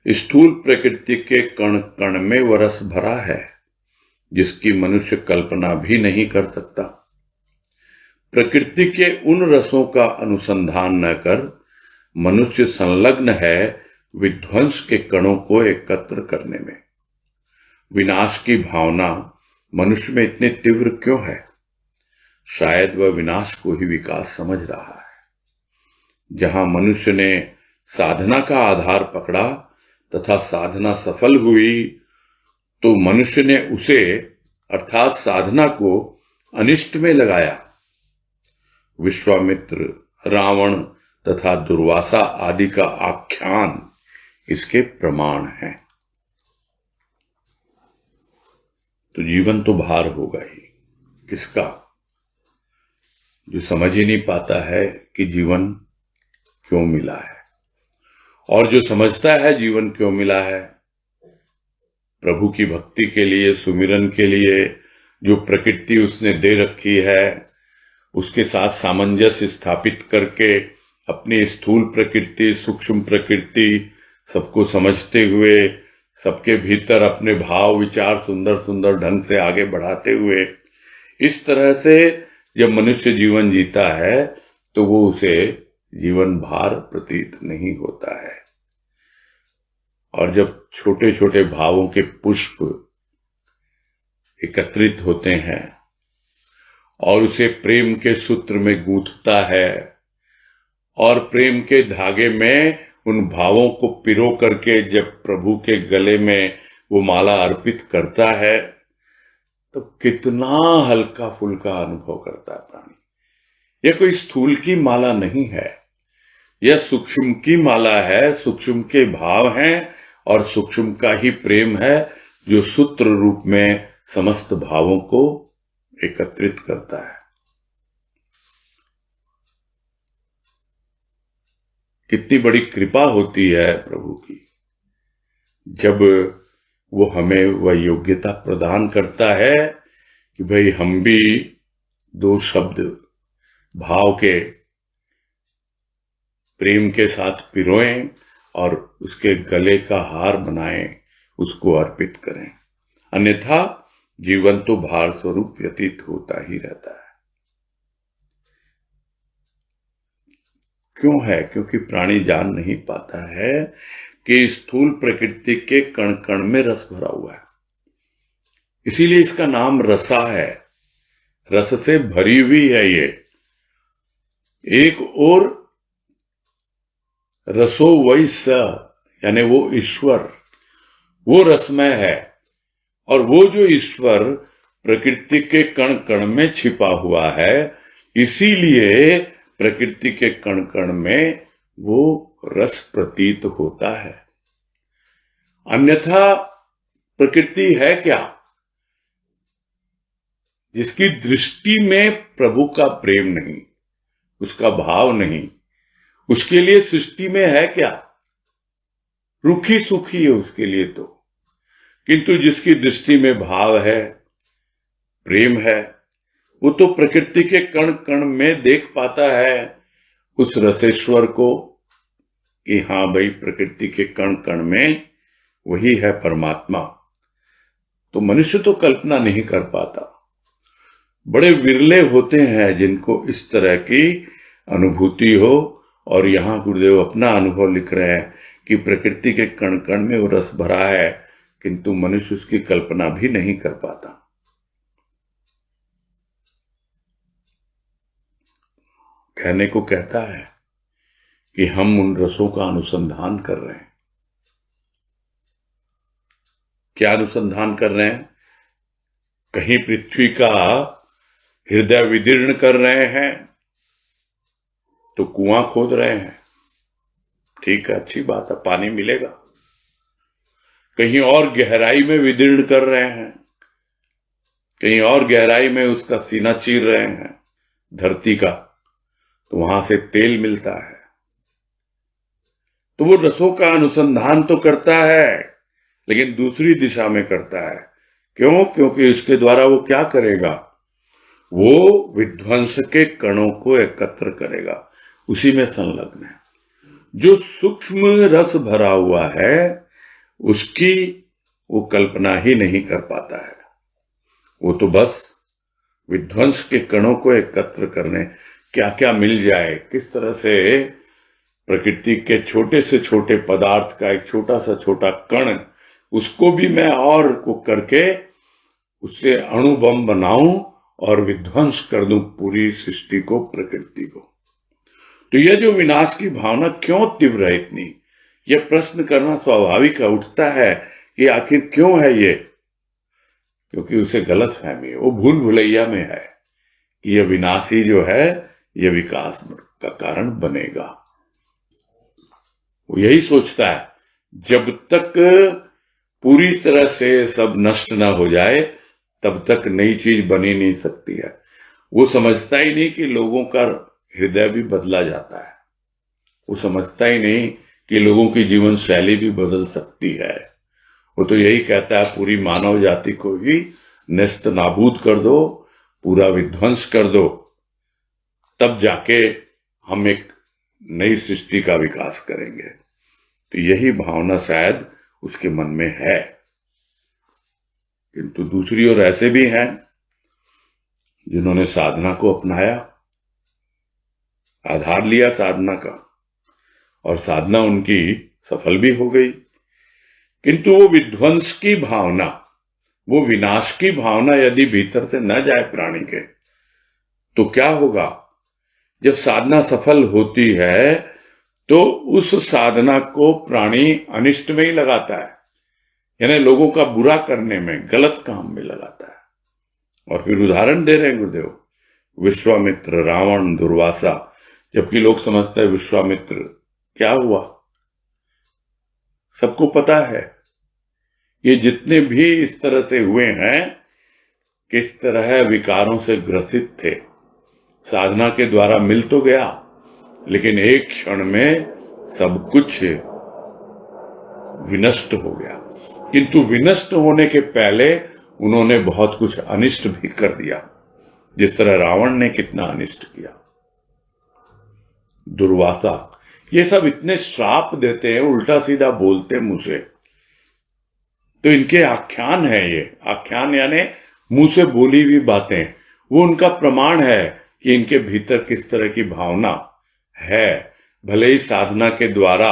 स्थूल प्रकृति के कण कण में वो रस भरा है जिसकी मनुष्य कल्पना भी नहीं कर सकता। प्रकृति के उन रसों का अनुसंधान न कर मनुष्य संलग्न है विध्वंस के कणों को एकत्र करने में। विनाश की भावना मनुष्य में इतनी तीव्र क्यों है? शायद वह विनाश को ही विकास समझ रहा है। जहां मनुष्य ने साधना का आधार पकड़ा तथा साधना सफल हुई, तो मनुष्य ने उसे अर्थात साधना को अनिष्ट में लगाया। विश्वामित्र, रावण तथा दुर्वासा आदि का आख्यान इसके प्रमाण हैं। तो जीवन तो भार होगा ही। किसका? जो समझ ही नहीं पाता है कि जीवन क्यों मिला है, और जो समझता है जीवन क्यों मिला है, प्रभु की भक्ति के लिए, सुमिरन के लिए जो प्रकृति उसने दे रखी है, उसके साथ सामंजस्य स्थापित करके अपनी स्थूल प्रकृति, सूक्ष्म प्रकृति सबको समझते हुए, सबके भीतर अपने भाव विचार सुंदर सुंदर ढंग से आगे बढ़ाते हुए, इस तरह से जब मनुष्य जीवन जीता है तो वो उसे जीवन भार प्रतीत नहीं होता है। और जब छोटे छोटे भावों के पुष्प एकत्रित होते हैं और उसे प्रेम के सूत्र में गूंथता है और प्रेम के धागे में उन भावों को पिरो करके जब प्रभु के गले में वो माला अर्पित करता है, तो कितना हल्का फुल्का अनुभव करता है प्राणी। यह कोई स्थूल की माला नहीं है, यह सूक्ष्म की माला है। सूक्ष्म के भाव हैं और सूक्ष्म का ही प्रेम है जो सूत्र रूप में समस्त भावों को एकत्रित करता है। कितनी बड़ी कृपा होती है प्रभु की जब वो हमें वह योग्यता प्रदान करता है कि भाई हम भी दो शब्द भाव के प्रेम के साथ पिरोएं और उसके गले का हार बनाएं, उसको अर्पित करें। अन्यथा जीवन तो भार स्वरूप व्यतीत होता ही रहता है। क्यों है? क्योंकि प्राणी जान नहीं पाता है कि स्थूल प्रकृति के कण कण में रस भरा हुआ है। इसीलिए इसका नाम रसा है। रस से भरी हुई है ये। एक और रसो वैस, यानी वो ईश्वर, वो रसमय है, और वो जो ईश्वर प्रकृति के कण कण में छिपा हुआ है, इसीलिए प्रकृति के कण कण में वो रस प्रतीत होता है। अन्यथा प्रकृति है क्या? जिसकी दृष्टि में प्रभु का प्रेम नहीं, उसका भाव नहीं, उसके लिए सृष्टि में है क्या? रूखी सूखी है उसके लिए तो। किंतु जिसकी दृष्टि में भाव है, प्रेम है, वो तो प्रकृति के कण कण में देख पाता है उस रसेश्वर को कि हाँ भाई, प्रकृति के कण कण में वही है परमात्मा। तो मनुष्य तो कल्पना नहीं कर पाता। बड़े विरले होते हैं जिनको इस तरह की अनुभूति हो। और यहां गुरुदेव अपना अनुभव लिख रहे हैं कि प्रकृति के कण कण में वो रस भरा है, किंतु मनुष्य उसकी कल्पना भी नहीं कर पाता। कहने को कहता है कि हम उन रसों का अनुसंधान कर रहे हैं। क्या अनुसंधान कर रहे हैं? कहीं पृथ्वी का हृदय विदीर्ण कर रहे हैं तो कुआं खोद रहे हैं, ठीक है, अच्छी बात है, पानी मिलेगा। कहीं और गहराई में विदीर्ण कर रहे हैं, कहीं और गहराई में उसका सीना चीर रहे हैं धरती का, तो वहां से तेल मिलता है। तो वो रसों का अनुसंधान तो करता है, लेकिन दूसरी दिशा में करता है। क्यों? क्योंकि उसके द्वारा वो क्या करेगा? वो विध्वंस के कणों को एकत्र करेगा, उसी में संलग्न है। जो सूक्ष्म रस भरा हुआ है उसकी वो कल्पना ही नहीं कर पाता है। वो तो बस विध्वंस के कणों को एकत्र करने, क्या क्या मिल जाए, किस तरह से प्रकृति के छोटे से छोटे पदार्थ का एक छोटा सा छोटा कण, उसको भी मैं और को करके उससे अणु बम बनाऊं और विध्वंस कर दूं पूरी सृष्टि को, प्रकृति को। तो यह जो विनाश की भावना क्यों तीव्र है इतनी, यह प्रश्न करना स्वाभाविक उठता है कि आखिर क्यों है ये? क्योंकि उसे गलत फहमी है, वो भूल भुलैया में है कि यह विनाशी जो है यह विकास का कारण बनेगा। वो यही सोचता है जब तक पूरी तरह से सब नष्ट ना हो जाए तब तक नई चीज बनी नहीं सकती है। वो समझता ही नहीं कि लोगों का हृदय भी बदला जाता है। वो समझता ही नहीं कि लोगों की जीवन शैली भी बदल सकती है। वो तो यही कहता है पूरी मानव जाति को ही नष्ट नाबूद कर दो, पूरा विध्वंस कर दो, तब जाके हम एक नई सृष्टि का विकास करेंगे। तो यही भावना शायद उसके मन में है। किंतु दूसरी ओर ऐसे भी हैं जिन्होंने साधना को अपनाया, आधार लिया साधना का, और साधना उनकी सफल भी हो गई। किंतु वो विध्वंस की भावना, वो विनाश की भावना यदि भीतर से न जाए प्राणी के, तो क्या होगा? जब साधना सफल होती है तो उस साधना को प्राणी अनिष्ट में ही लगाता है, यानी लोगों का बुरा करने में, गलत काम में लगाता है। और फिर उदाहरण दे रहे हैं गुरुदेव, विश्वामित्र, रावण, दुर्वासा। जबकि लोग समझते हैं विश्वामित्र क्या हुआ, सबको पता है ये जितने भी इस तरह से हुए हैं किस तरह विकारों से ग्रसित थे। साधना के द्वारा मिल तो गया, लेकिन एक क्षण में सब कुछ विनष्ट हो गया। किंतु विनष्ट होने के पहले उन्होंने बहुत कुछ अनिष्ट भी कर दिया, जिस तरह रावण ने कितना अनिष्ट किया। दुर्वासा, ये सब इतने श्राप देते हैं, उल्टा सीधा बोलते मुंह से। तो इनके आख्यान है, ये आख्यान यानी मुंह से बोली हुई बातें, वो उनका प्रमाण है कि इनके भीतर किस तरह की भावना है। भले ही साधना के द्वारा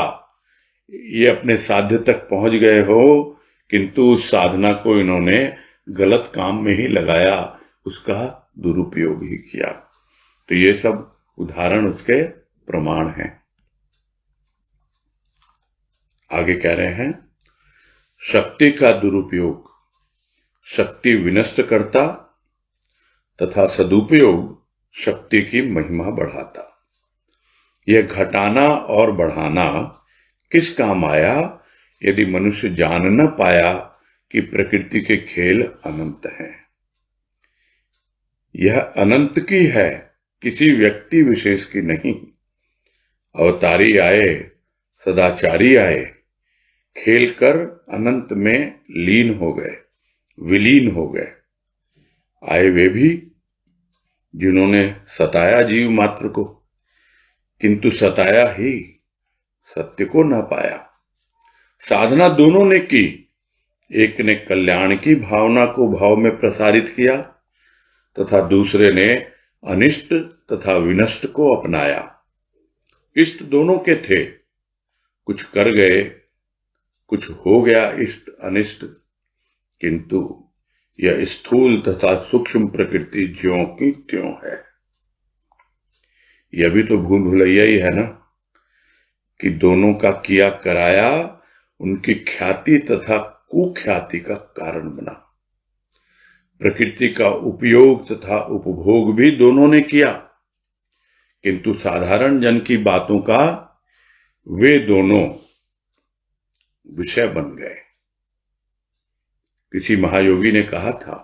ये अपने साध्य तक पहुंच गए हो, किंतु उस साधना को इन्होंने गलत काम में ही लगाया, उसका दुरुपयोग ही किया। तो ये सब उदाहरण उसके प्रमाण हैं। आगे कह रहे हैं, शक्ति का दुरुपयोग शक्ति विनष्ट करता तथा सदुपयोग शक्ति की महिमा बढ़ाता। यह घटाना और बढ़ाना किस काम आया यदि मनुष्य जान न पाया कि प्रकृति के खेल अनंत हैं। यह अनंत की है, किसी व्यक्ति विशेष की नहीं। अवतारी आए, सदाचारी आए, खेल कर अनंत में लीन हो गए, विलीन हो गए। आए वे भी जिन्होंने सताया जीव मात्र को, किंतु सताया ही, सत्य को न पाया। साधना दोनों ने की, एक ने कल्याण की भावना को भाव में प्रसारित किया तथा दूसरे ने अनिष्ट तथा विनष्ट को अपनाया। इष्ट दोनों के थे, कुछ कर गए, कुछ हो गया इष्ट अनिष्ट, किंतु यह स्थूल तथा सूक्ष्म प्रकृति ज्यों की त्यों है। यह भी तो भूल भुलैया ही है ना, कि दोनों का किया कराया उनकी ख्याति तथा कुख्याति का कारण बना। प्रकृति का उपयोग तथा उपभोग भी दोनों ने किया, किंतु साधारण जन की बातों का वे दोनों विषय बन गए। किसी महायोगी ने कहा था,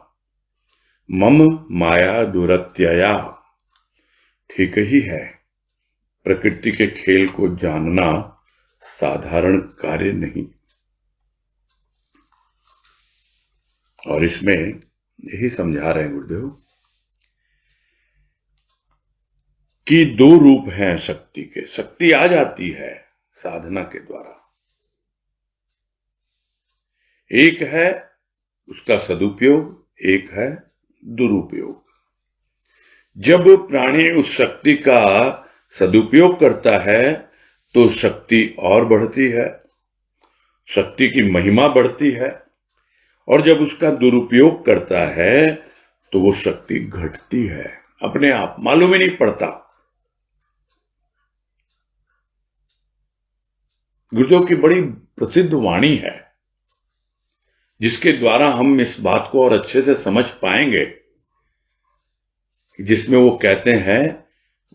मम माया दुरत्यया। ठीक ही है, प्रकृति के खेल को जानना साधारण कार्य नहीं। और इसमें यही समझा रहे हैं गुरुदेव कि दो रूप हैं शक्ति के। शक्ति आ जाती है साधना के द्वारा, एक है उसका सदुपयोग, एक है दुरुपयोग। जब प्राणी उस शक्ति का सदुपयोग करता है तो शक्ति और बढ़ती है, शक्ति की महिमा बढ़ती है, और जब उसका दुरुपयोग करता है तो वो शक्ति घटती है अपने आप, मालूम ही नहीं पड़ता। गुरुदेव की बड़ी प्रसिद्ध वाणी है जिसके द्वारा हम इस बात को और अच्छे से समझ पाएंगे, जिसमें वो कहते हैं,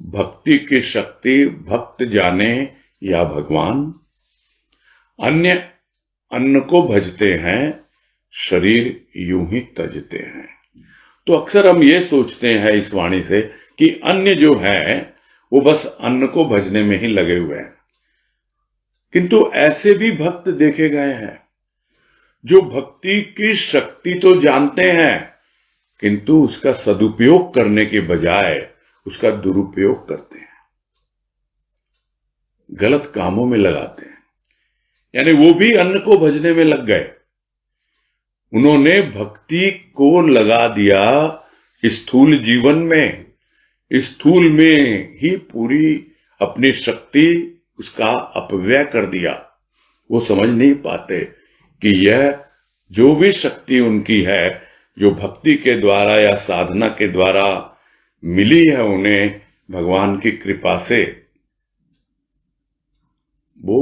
भक्ति की शक्ति भक्त जाने या भगवान, अन्य अन्न को भजते हैं, शरीर यूं ही तजते हैं। तो अक्सर हम ये सोचते हैं इस वाणी से कि अन्य जो है वो बस अन्न को भजने में ही लगे हुए हैं, किंतु ऐसे भी भक्त देखे गए हैं जो भक्ति की शक्ति तो जानते हैं, किंतु उसका सदुपयोग करने के बजाय उसका दुरुपयोग करते हैं, गलत कामों में लगाते हैं। यानी वो भी अन्न को भजने में लग गए। उन्होंने भक्ति को लगा दिया स्थूल जीवन में, स्थूल में ही पूरी अपनी शक्ति उसका अपव्यय कर दिया। वो समझ नहीं पाते कि यह जो भी शक्ति उनकी है, जो भक्ति के द्वारा या साधना के द्वारा मिली है उन्हें भगवान की कृपा से, वो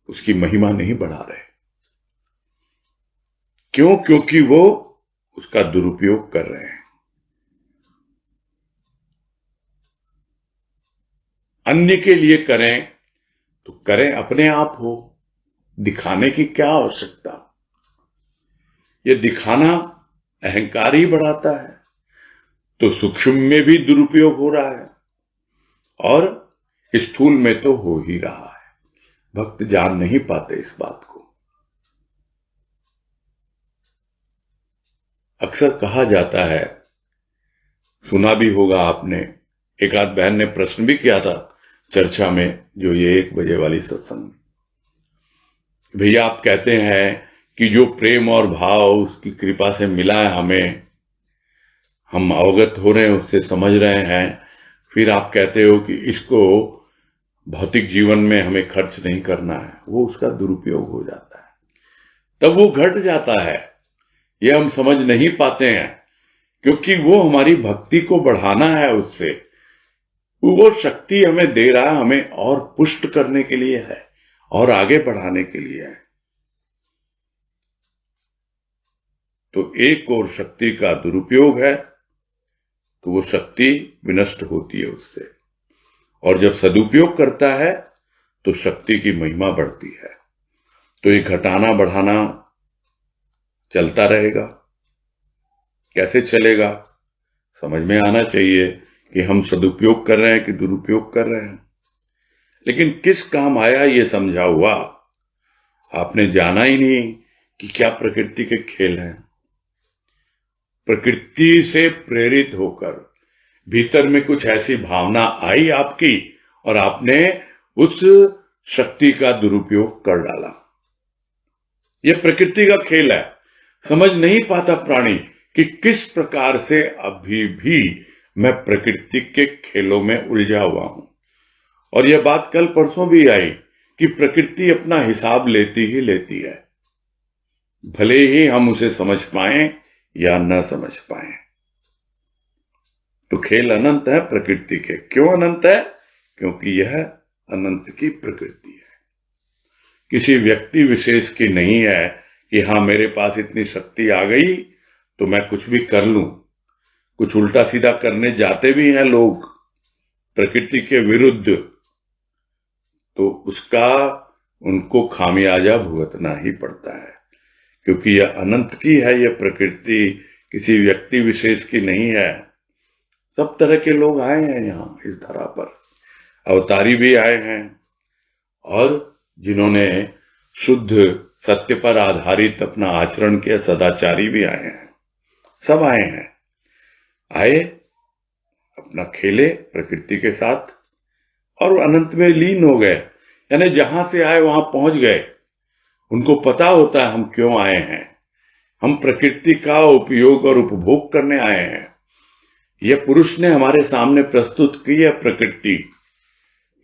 उसकी महिमा नहीं बढ़ा रहे। क्यों? क्योंकि वो उसका दुरुपयोग कर रहे हैं। अन्य के लिए करें तो करें, अपने आप हो, दिखाने की क्या आवश्यकता। ये दिखाना अहंकार ही बढ़ाता है, तो सूक्ष्म में भी दुरुपयोग हो रहा है और स्थूल में तो हो ही रहा है। भक्त जान नहीं पाते इस बात को। अक्सर कहा जाता है, सुना भी होगा आपने, एक आध बहन ने प्रश्न भी किया था चर्चा में, जो ये 1 बजे वाली सत्संग, भैया आप कहते हैं कि जो प्रेम और भाव उसकी कृपा से मिला है हमें, हम अवगत हो रहे हैं, उससे समझ रहे हैं, फिर आप कहते हो कि इसको भौतिक जीवन में हमें खर्च नहीं करना है। वो उसका दुरुपयोग हो जाता है, तब वो घट जाता है। ये हम समझ नहीं पाते हैं, क्योंकि वो हमारी भक्ति को बढ़ाना है, उससे वो शक्ति हमें दे रहा है, हमें और पुष्ट करने के लिए है और आगे बढ़ाने के लिए है। तो एक और शक्ति का दुरुपयोग है तो वो शक्ति विनष्ट होती है उससे, और जब सदुपयोग करता है तो शक्ति की महिमा बढ़ती है। तो ये घटाना बढ़ाना चलता रहेगा। कैसे चलेगा? समझ में आना चाहिए कि हम सदुपयोग कर रहे हैं कि दुरुपयोग कर रहे हैं। लेकिन किस काम आया ये समझा हुआ आपने जाना ही नहीं कि क्या प्रकृति के खेल हैं। प्रकृति से प्रेरित होकर भीतर में कुछ ऐसी भावना आई आपकी और आपने उस शक्ति का दुरुपयोग कर डाला। यह प्रकृति का खेल है। समझ नहीं पाता प्राणी कि किस प्रकार से अभी भी मैं प्रकृति के खेलों में उलझा हुआ हूं। और यह बात कल परसों भी आई कि प्रकृति अपना हिसाब लेती ही लेती है, भले ही हम उसे समझ पाएं या न समझ पाएं। तो खेल अनंत है प्रकृति के। क्यों अनंत है? क्योंकि यह अनंत की प्रकृति है, किसी व्यक्ति विशेष की नहीं है कि हाँ मेरे पास इतनी शक्ति आ गई तो मैं कुछ भी कर लूं। कुछ उल्टा सीधा करने जाते भी हैं लोग प्रकृति के विरुद्ध, तो उसका उनको खामियाजा भुगतना ही पड़ता है, क्योंकि यह अनंत की है। यह प्रकृति किसी व्यक्ति विशेष की नहीं है। सब तरह के लोग आए हैं यहाँ इस धरा पर, अवतारी भी आए हैं और जिन्होंने शुद्ध सत्य पर आधारित अपना आचरण किया, सदाचारी भी आए हैं। सब आए हैं, आए अपना खेले प्रकृति के साथ और अनंत में लीन हो गए। यानी जहां से आए वहां पहुंच गए। उनको पता होता है हम क्यों आए हैं। हम प्रकृति का उपयोग और उपभोग करने आए हैं। यह पुरुष ने हमारे सामने प्रस्तुत की है प्रकृति,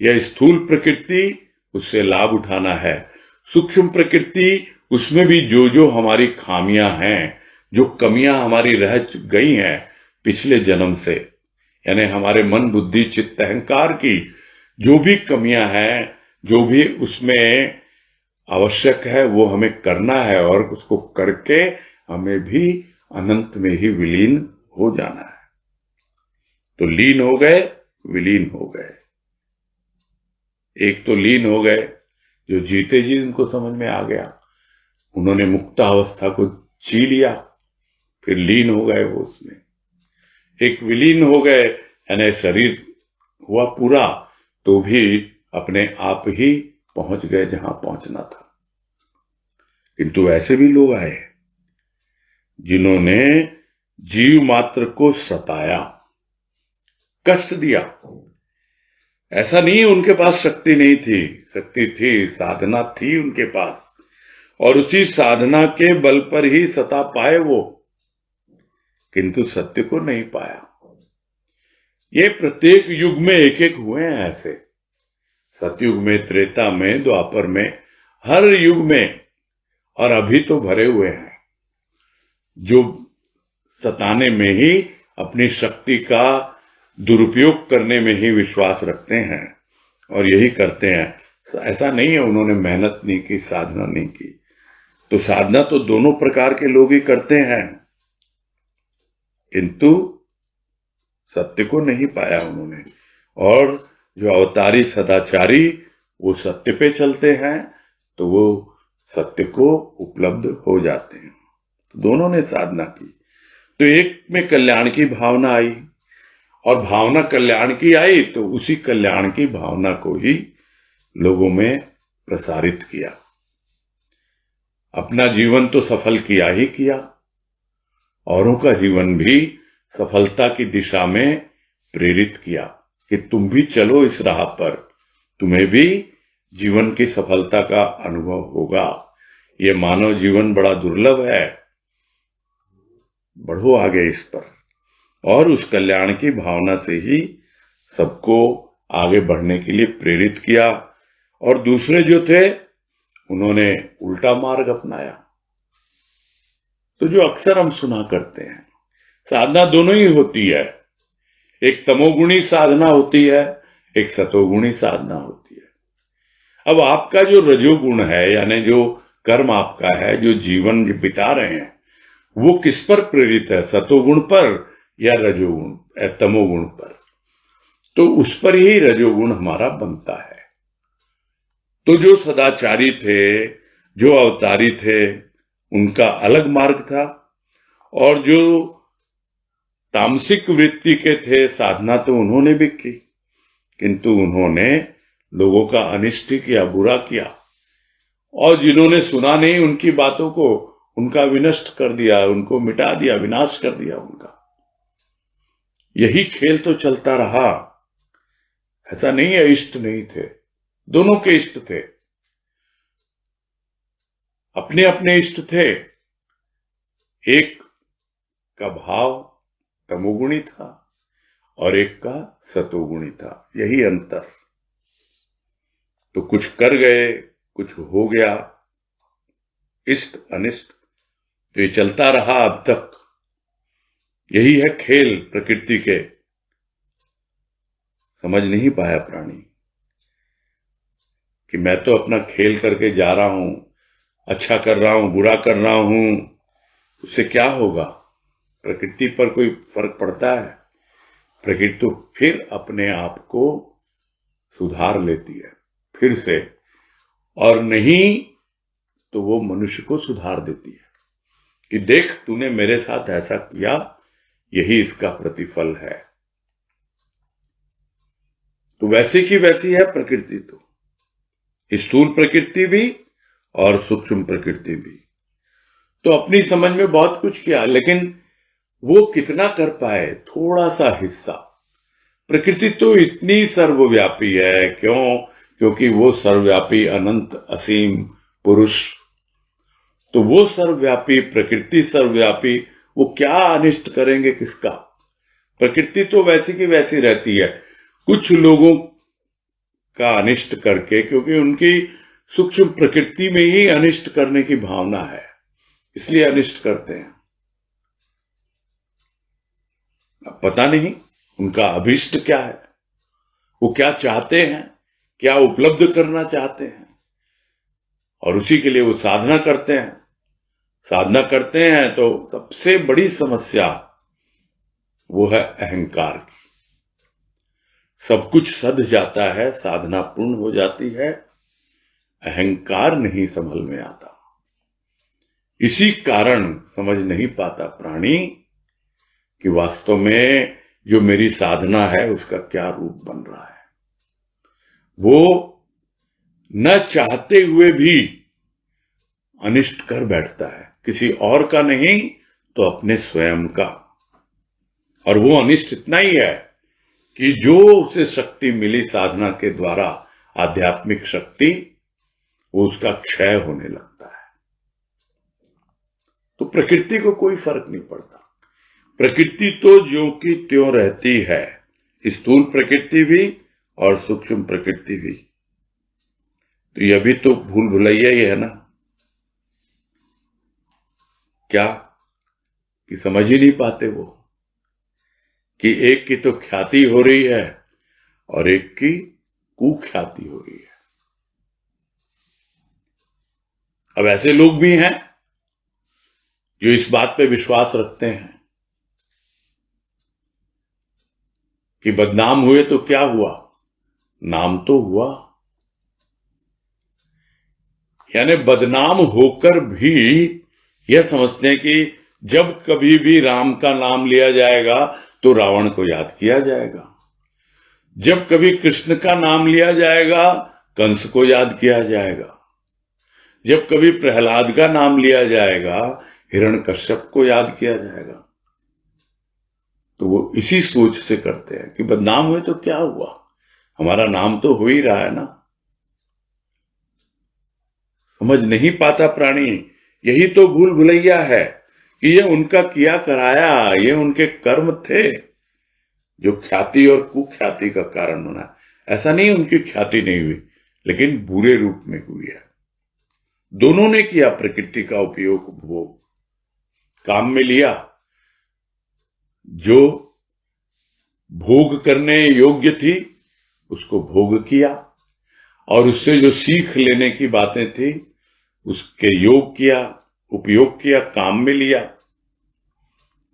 यह स्थूल प्रकृति, उससे लाभ उठाना है। सूक्ष्म प्रकृति, उसमें भी जो हमारी खामियां हैं, जो कमियां हमारी रह गई हैं पिछले जन्म से, यानी हमारे मन बुद्धि चित्त अहंकार की जो भी कमियां हैं, जो भी उसमें आवश्यक है, वो हमें करना है और उसको करके हमें भी अनंत में ही विलीन हो जाना है। तो लीन हो गए, विलीन हो गए। एक तो लीन हो गए जो जीते जी उनको समझ में आ गया, उन्होंने मुक्तावस्था को जी लिया, फिर लीन हो गए वो उसमें। एक विलीन हो गए, यानी शरीर हुआ पूरा तो भी अपने आप ही पहुंच गए जहां पहुंचना था। किंतु ऐसे भी लोग आए जिन्होंने जीव मात्र को सताया, कष्ट दिया। ऐसा नहीं उनके पास शक्ति नहीं थी, शक्ति थी, साधना थी उनके पास, और उसी साधना के बल पर ही सता पाए वो, किंतु सत्य को नहीं पाया। ये प्रत्येक युग में एक एक हुए हैं ऐसे। सतयुग में, त्रेता में, द्वापर में, हर युग में, और अभी तो भरे हुए हैं जो सताने में ही, अपनी शक्ति का दुरुपयोग करने में ही विश्वास रखते हैं और यही करते हैं। ऐसा नहीं है उन्होंने मेहनत नहीं की, साधना नहीं की। तो साधना तो दोनों प्रकार के लोग ही करते हैं, किंतु सत्य को नहीं पाया उन्होंने। और जो अवतारी सदाचारी वो सत्य पे चलते हैं तो वो सत्य को उपलब्ध हो जाते हैं। तो दोनों ने साधना की, तो एक में कल्याण की भावना आई, और भावना कल्याण की आई तो उसी कल्याण की भावना को ही लोगों में प्रसारित किया। अपना जीवन तो सफल किया ही किया, औरों का जीवन भी सफलता की दिशा में प्रेरित किया कि तुम भी चलो इस राह पर, तुम्हें भी जीवन की सफलता का अनुभव होगा। ये मानव जीवन बड़ा दुर्लभ है, बढ़ो आगे इस पर। और उस कल्याण की भावना से ही सबको आगे बढ़ने के लिए प्रेरित किया। और दूसरे जो थे उन्होंने उल्टा मार्ग अपनाया। तो जो अक्सर हम सुना करते हैं, साधना दोनों ही होती है, एक तमोगुणी साधना होती है, एक सतोगुणी साधना होती है। अब आपका जो रजोगुण है, यानी जो कर्म आपका है, जो जीवन बिता रहे हैं, वो किस पर प्रेरित है, सतोगुण पर या रजोगुण, तमोगुण पर? तो उस पर ही रजोगुण हमारा बनता है। तो जो सदाचारी थे, जो अवतारी थे उनका अलग मार्ग था, और जो तामसिक वृत्ति के थे साधना तो उन्होंने भी की, किंतु उन्होंने लोगों का अनिष्ट किया, बुरा किया, और जिन्होंने सुना नहीं उनकी बातों को उनका विनष्ट कर दिया, उनको मिटा दिया, विनाश कर दिया उनका। यही खेल तो चलता रहा। ऐसा नहीं है इष्ट नहीं थे, दोनों के इष्ट थे, अपने अपने इष्ट थे। एक का भाव तमोगुणी था और एक का सतोगुणी था, यही अंतर। तो कुछ कर गए, कुछ हो गया, इष्ट अनिष्ट, तो ये चलता रहा अब तक। यही है खेल प्रकृति के। समझ नहीं पाया प्राणी कि मैं तो अपना खेल करके जा रहा हूं, अच्छा कर रहा हूं, बुरा कर रहा हूं, उससे क्या होगा? प्रकृति पर कोई फर्क पड़ता है? प्रकृति तो फिर अपने आप को सुधार लेती है फिर से, और नहीं तो वो मनुष्य को सुधार देती है कि देख तूने मेरे साथ ऐसा किया, यही इसका प्रतिफल है। तो वैसे की वैसी है प्रकृति, तो स्थूल प्रकृति भी और सूक्ष्म प्रकृति भी। तो अपनी समझ में बहुत कुछ किया, लेकिन वो कितना कर पाए? थोड़ा सा हिस्सा। प्रकृति तो इतनी सर्वव्यापी है, क्यों? क्योंकि वो सर्वव्यापी अनंत असीम पुरुष। तो वो सर्वव्यापी प्रकृति, सर्वव्यापी, वो क्या अनिष्ट करेंगे किसका? प्रकृति तो वैसी की वैसी रहती है, कुछ लोगों का अनिष्ट करके, क्योंकि उनकी सूक्ष्म प्रकृति में ही अनिष्ट करने की भावना है, इसलिए अनिष्ट करते हैं। अब पता नहीं उनका अभिष्ट क्या है, वो क्या चाहते हैं, क्या उपलब्ध करना चाहते हैं, और उसी के लिए वो साधना करते हैं। साधना करते हैं तो सबसे बड़ी समस्या वो है अहंकार की। सब कुछ सध जाता है, साधना पूर्ण हो जाती है, अहंकार नहीं संभल में आता। इसी कारण समझ नहीं पाता प्राणी कि वास्तव में जो मेरी साधना है उसका क्या रूप बन रहा है। वो न चाहते हुए भी अनिष्ट कर बैठता है, किसी और का नहीं तो अपने स्वयं का। और वो अनिष्ट इतना ही है कि जो उसे शक्ति मिली साधना के द्वारा, आध्यात्मिक शक्ति, वो उसका क्षय होने लगता है। तो प्रकृति को कोई फर्क नहीं पड़ता, प्रकृति तो ज्यों की त्यों रहती है, स्थूल प्रकृति भी और सूक्ष्म प्रकृति भी। तो यह भी तो भूल भुलैया ही है ना, क्या कि समझ ही नहीं पाते वो कि एक की तो ख्याति हो रही है और एक की कुख्याति हो रही है। अब ऐसे लोग भी हैं जो इस बात पे विश्वास रखते हैं कि बदनाम हुए तो क्या हुआ, नाम तो हुआ। यानी बदनाम होकर भी यह समझते हैं कि जब कभी भी राम का नाम लिया जाएगा तो रावण को याद किया जाएगा, जब कभी कृष्ण का नाम लिया जाएगा कंस को याद किया जाएगा, जब कभी प्रहलाद का नाम लिया जाएगा हिरण्यकश्यप को याद किया जाएगा। तो वो इसी सोच से करते हैं कि बदनाम हुए तो क्या हुआ, हमारा नाम तो हो ही रहा है ना। समझ नहीं पाता प्राणी, यही तो भूल भुलैया है कि ये उनका किया कराया, ये उनके कर्म थे जो ख्याति और कुख्याति का कारण बना। ऐसा नहीं उनकी ख्याति नहीं हुई, लेकिन बुरे रूप में हुई है। दोनों ने किया प्रकृति का उपयोग, भोग काम में लिया, जो भोग करने योग्य थी उसको भोग किया, और उससे जो सीख लेने की बातें थी उसके योग किया, उपयोग किया, काम में लिया।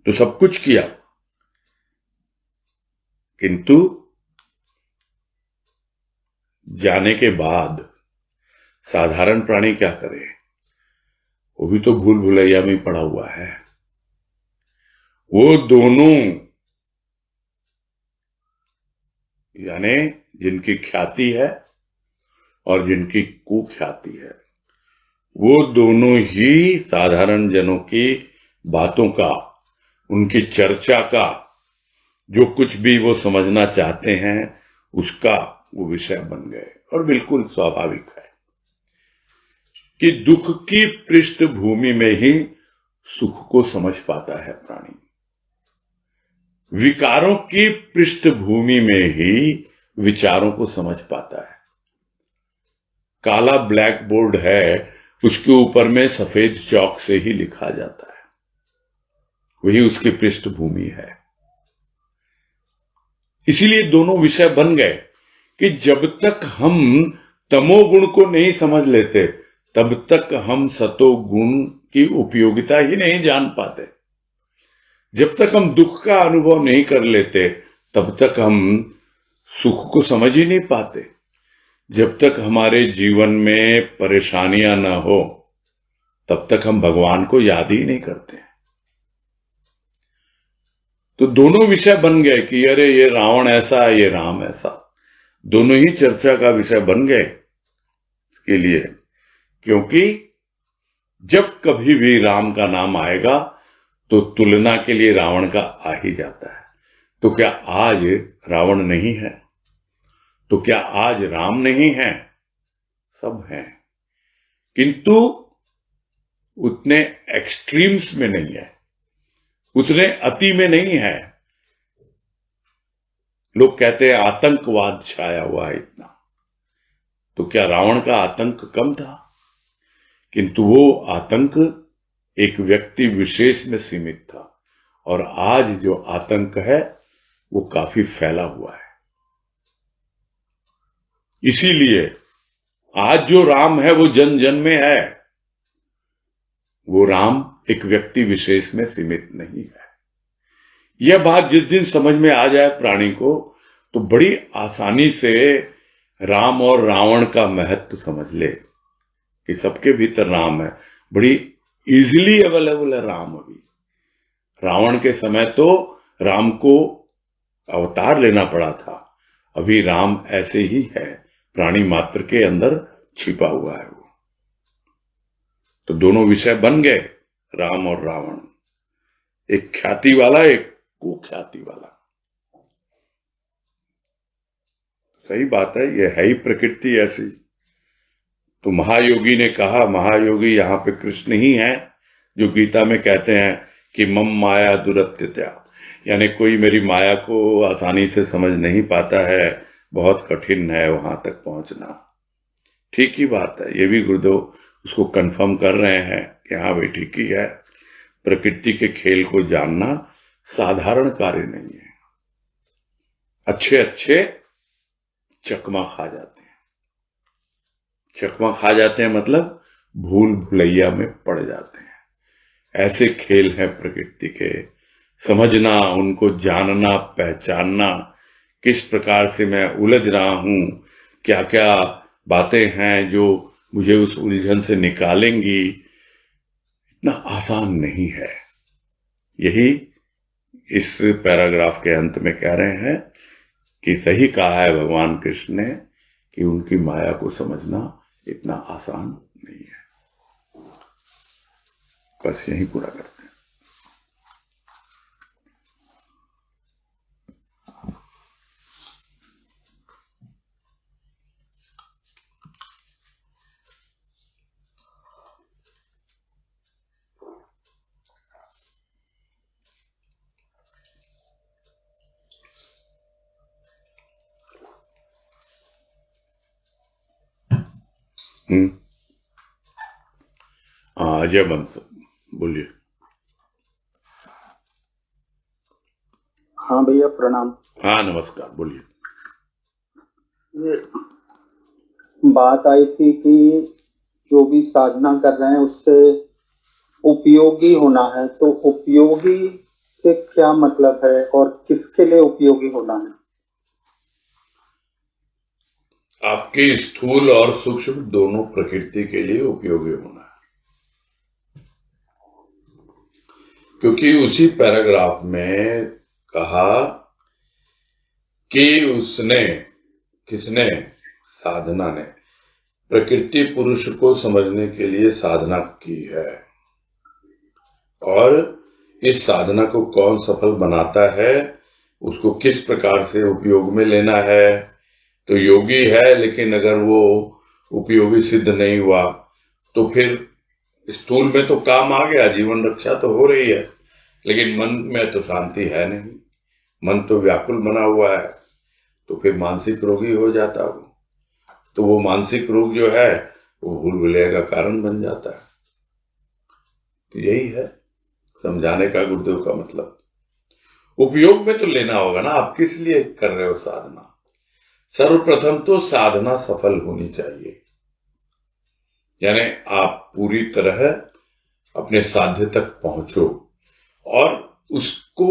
तो सब कुछ किया, किंतु जाने के बाद साधारण प्राणी क्या करे? वो भी तो भूल भुलैया में पड़ा हुआ है। वो दोनों यानी जिनकी ख्याति है और जिनकी कुख्याति है, वो दोनों ही साधारण जनों की बातों का, उनकी चर्चा का, जो कुछ भी वो समझना चाहते हैं उसका वो विषय बन गए। और बिल्कुल स्वाभाविक है कि दुख की पृष्ठभूमि में ही सुख को समझ पाता है प्राणी, विकारों की पृष्ठभूमि में ही विचारों को समझ पाता है। काला ब्लैक बोर्ड है, उसके ऊपर में सफेद चौक से ही लिखा जाता है, वही उसकी पृष्ठभूमि है। इसीलिए दोनों विषय बन गए कि जब तक हम तमोगुण को नहीं समझ लेते तब तक हम सतोगुण की उपयोगिता ही नहीं जान पाते। जब तक हम दुख का अनुभव नहीं कर लेते तब तक हम सुख को समझ ही नहीं पाते। जब तक हमारे जीवन में परेशानियां न हो तब तक हम भगवान को याद ही नहीं करते। तो दोनों विषय बन गए कि अरे ये रावण ऐसा, ये राम ऐसा, दोनों ही चर्चा का विषय बन गए इसके लिए। क्योंकि जब कभी भी राम का नाम आएगा तो तुलना के लिए रावण का आ ही जाता है। तो क्या आज रावण नहीं है? तो क्या आज राम नहीं है? सब हैं, किंतु उतने एक्सट्रीम्स में नहीं है, उतने अति में नहीं है। लोग कहते हैं आतंकवाद छाया हुआ है इतना, तो क्या रावण का आतंक कम था? किंतु वो आतंक एक व्यक्ति विशेष में सीमित था, और आज जो आतंक है वो काफी फैला हुआ है। इसीलिए आज जो राम है वो जन जन में है, वो राम एक व्यक्ति विशेष में सीमित नहीं है। यह बात जिस दिन समझ में आ जाए प्राणी को, तो बड़ी आसानी से राम और रावण का महत्व समझ ले कि सबके भीतर राम है। बड़ी इजीली अवेलेबल है राम। अभी रावण के समय तो राम को अवतार लेना पड़ा था, अभी राम ऐसे ही है, प्राणी मात्र के अंदर छिपा हुआ है वो। तो दोनों विषय बन गए, राम और रावण, एक ख्याति वाला, एक कुख्याति वाला। सही बात है, ये है ही प्रकृति ऐसी। तो महायोगी ने कहा, महायोगी यहां पे कृष्ण ही है जो गीता में कहते हैं कि मम माया दुरत्यत्या, यानी कोई मेरी माया को आसानी से समझ नहीं पाता है, बहुत कठिन है वहां तक पहुंचना। ठीक ही बात है, ये भी गुरुदेव उसको कंफर्म कर रहे हैं कि हाँ भाई ठीक ही है। प्रकृति के खेल को जानना साधारण कार्य नहीं है। अच्छे अच्छे चकमा खा जाते हैं। चकमा खा जाते हैं मतलब भूल भुलैया में पड़ जाते हैं। ऐसे खेल हैं प्रकृति के। समझना, उनको जानना, पहचानना, किस प्रकार से मैं उलझ रहा हूं, क्या क्या बातें हैं जो मुझे उस उलझन से निकालेंगी, इतना आसान नहीं है। यही इस पैराग्राफ के अंत में कह रहे हैं कि सही कहा है भगवान कृष्ण ने कि उनकी माया को समझना इतना आसान नहीं है। बस यही पूरा करते हैं। अजय बंस बोलिए। हाँ भैया प्रणाम। हाँ नमस्कार, बोलिए। ये बात आई थी कि जो भी साधना कर रहे हैं उससे उपयोगी होना है, तो उपयोगी से क्या मतलब है और किसके लिए उपयोगी होना है? आपके स्थूल और सूक्ष्म दोनों प्रकृति के लिए उपयोगी होना है। क्योंकि उसी पैराग्राफ में कहा कि किसने, साधना ने प्रकृति पुरुष को समझने के लिए साधना की है, और इस साधना को कौन सफल बनाता है, उसको किस प्रकार से उपयोग में लेना है। तो योगी है, लेकिन अगर वो उपयोगी सिद्ध नहीं हुआ तो फिर स्थूल में तो काम आ गया, जीवन रक्षा तो हो रही है, लेकिन मन में तो शांति है नहीं, मन तो व्याकुल बना हुआ है, तो फिर मानसिक रोगी हो जाता वो। तो वो मानसिक रोग जो है वो भूल भुलैया का कारण बन जाता है। तो यही है समझाने का गुरुदेव का मतलब। उपयोग में तो लेना होगा ना, आप किस लिए कर रहे हो साधना। सर्वप्रथम तो साधना सफल होनी चाहिए, यानी आप पूरी तरह अपने साध्य तक पहुंचो, और उसको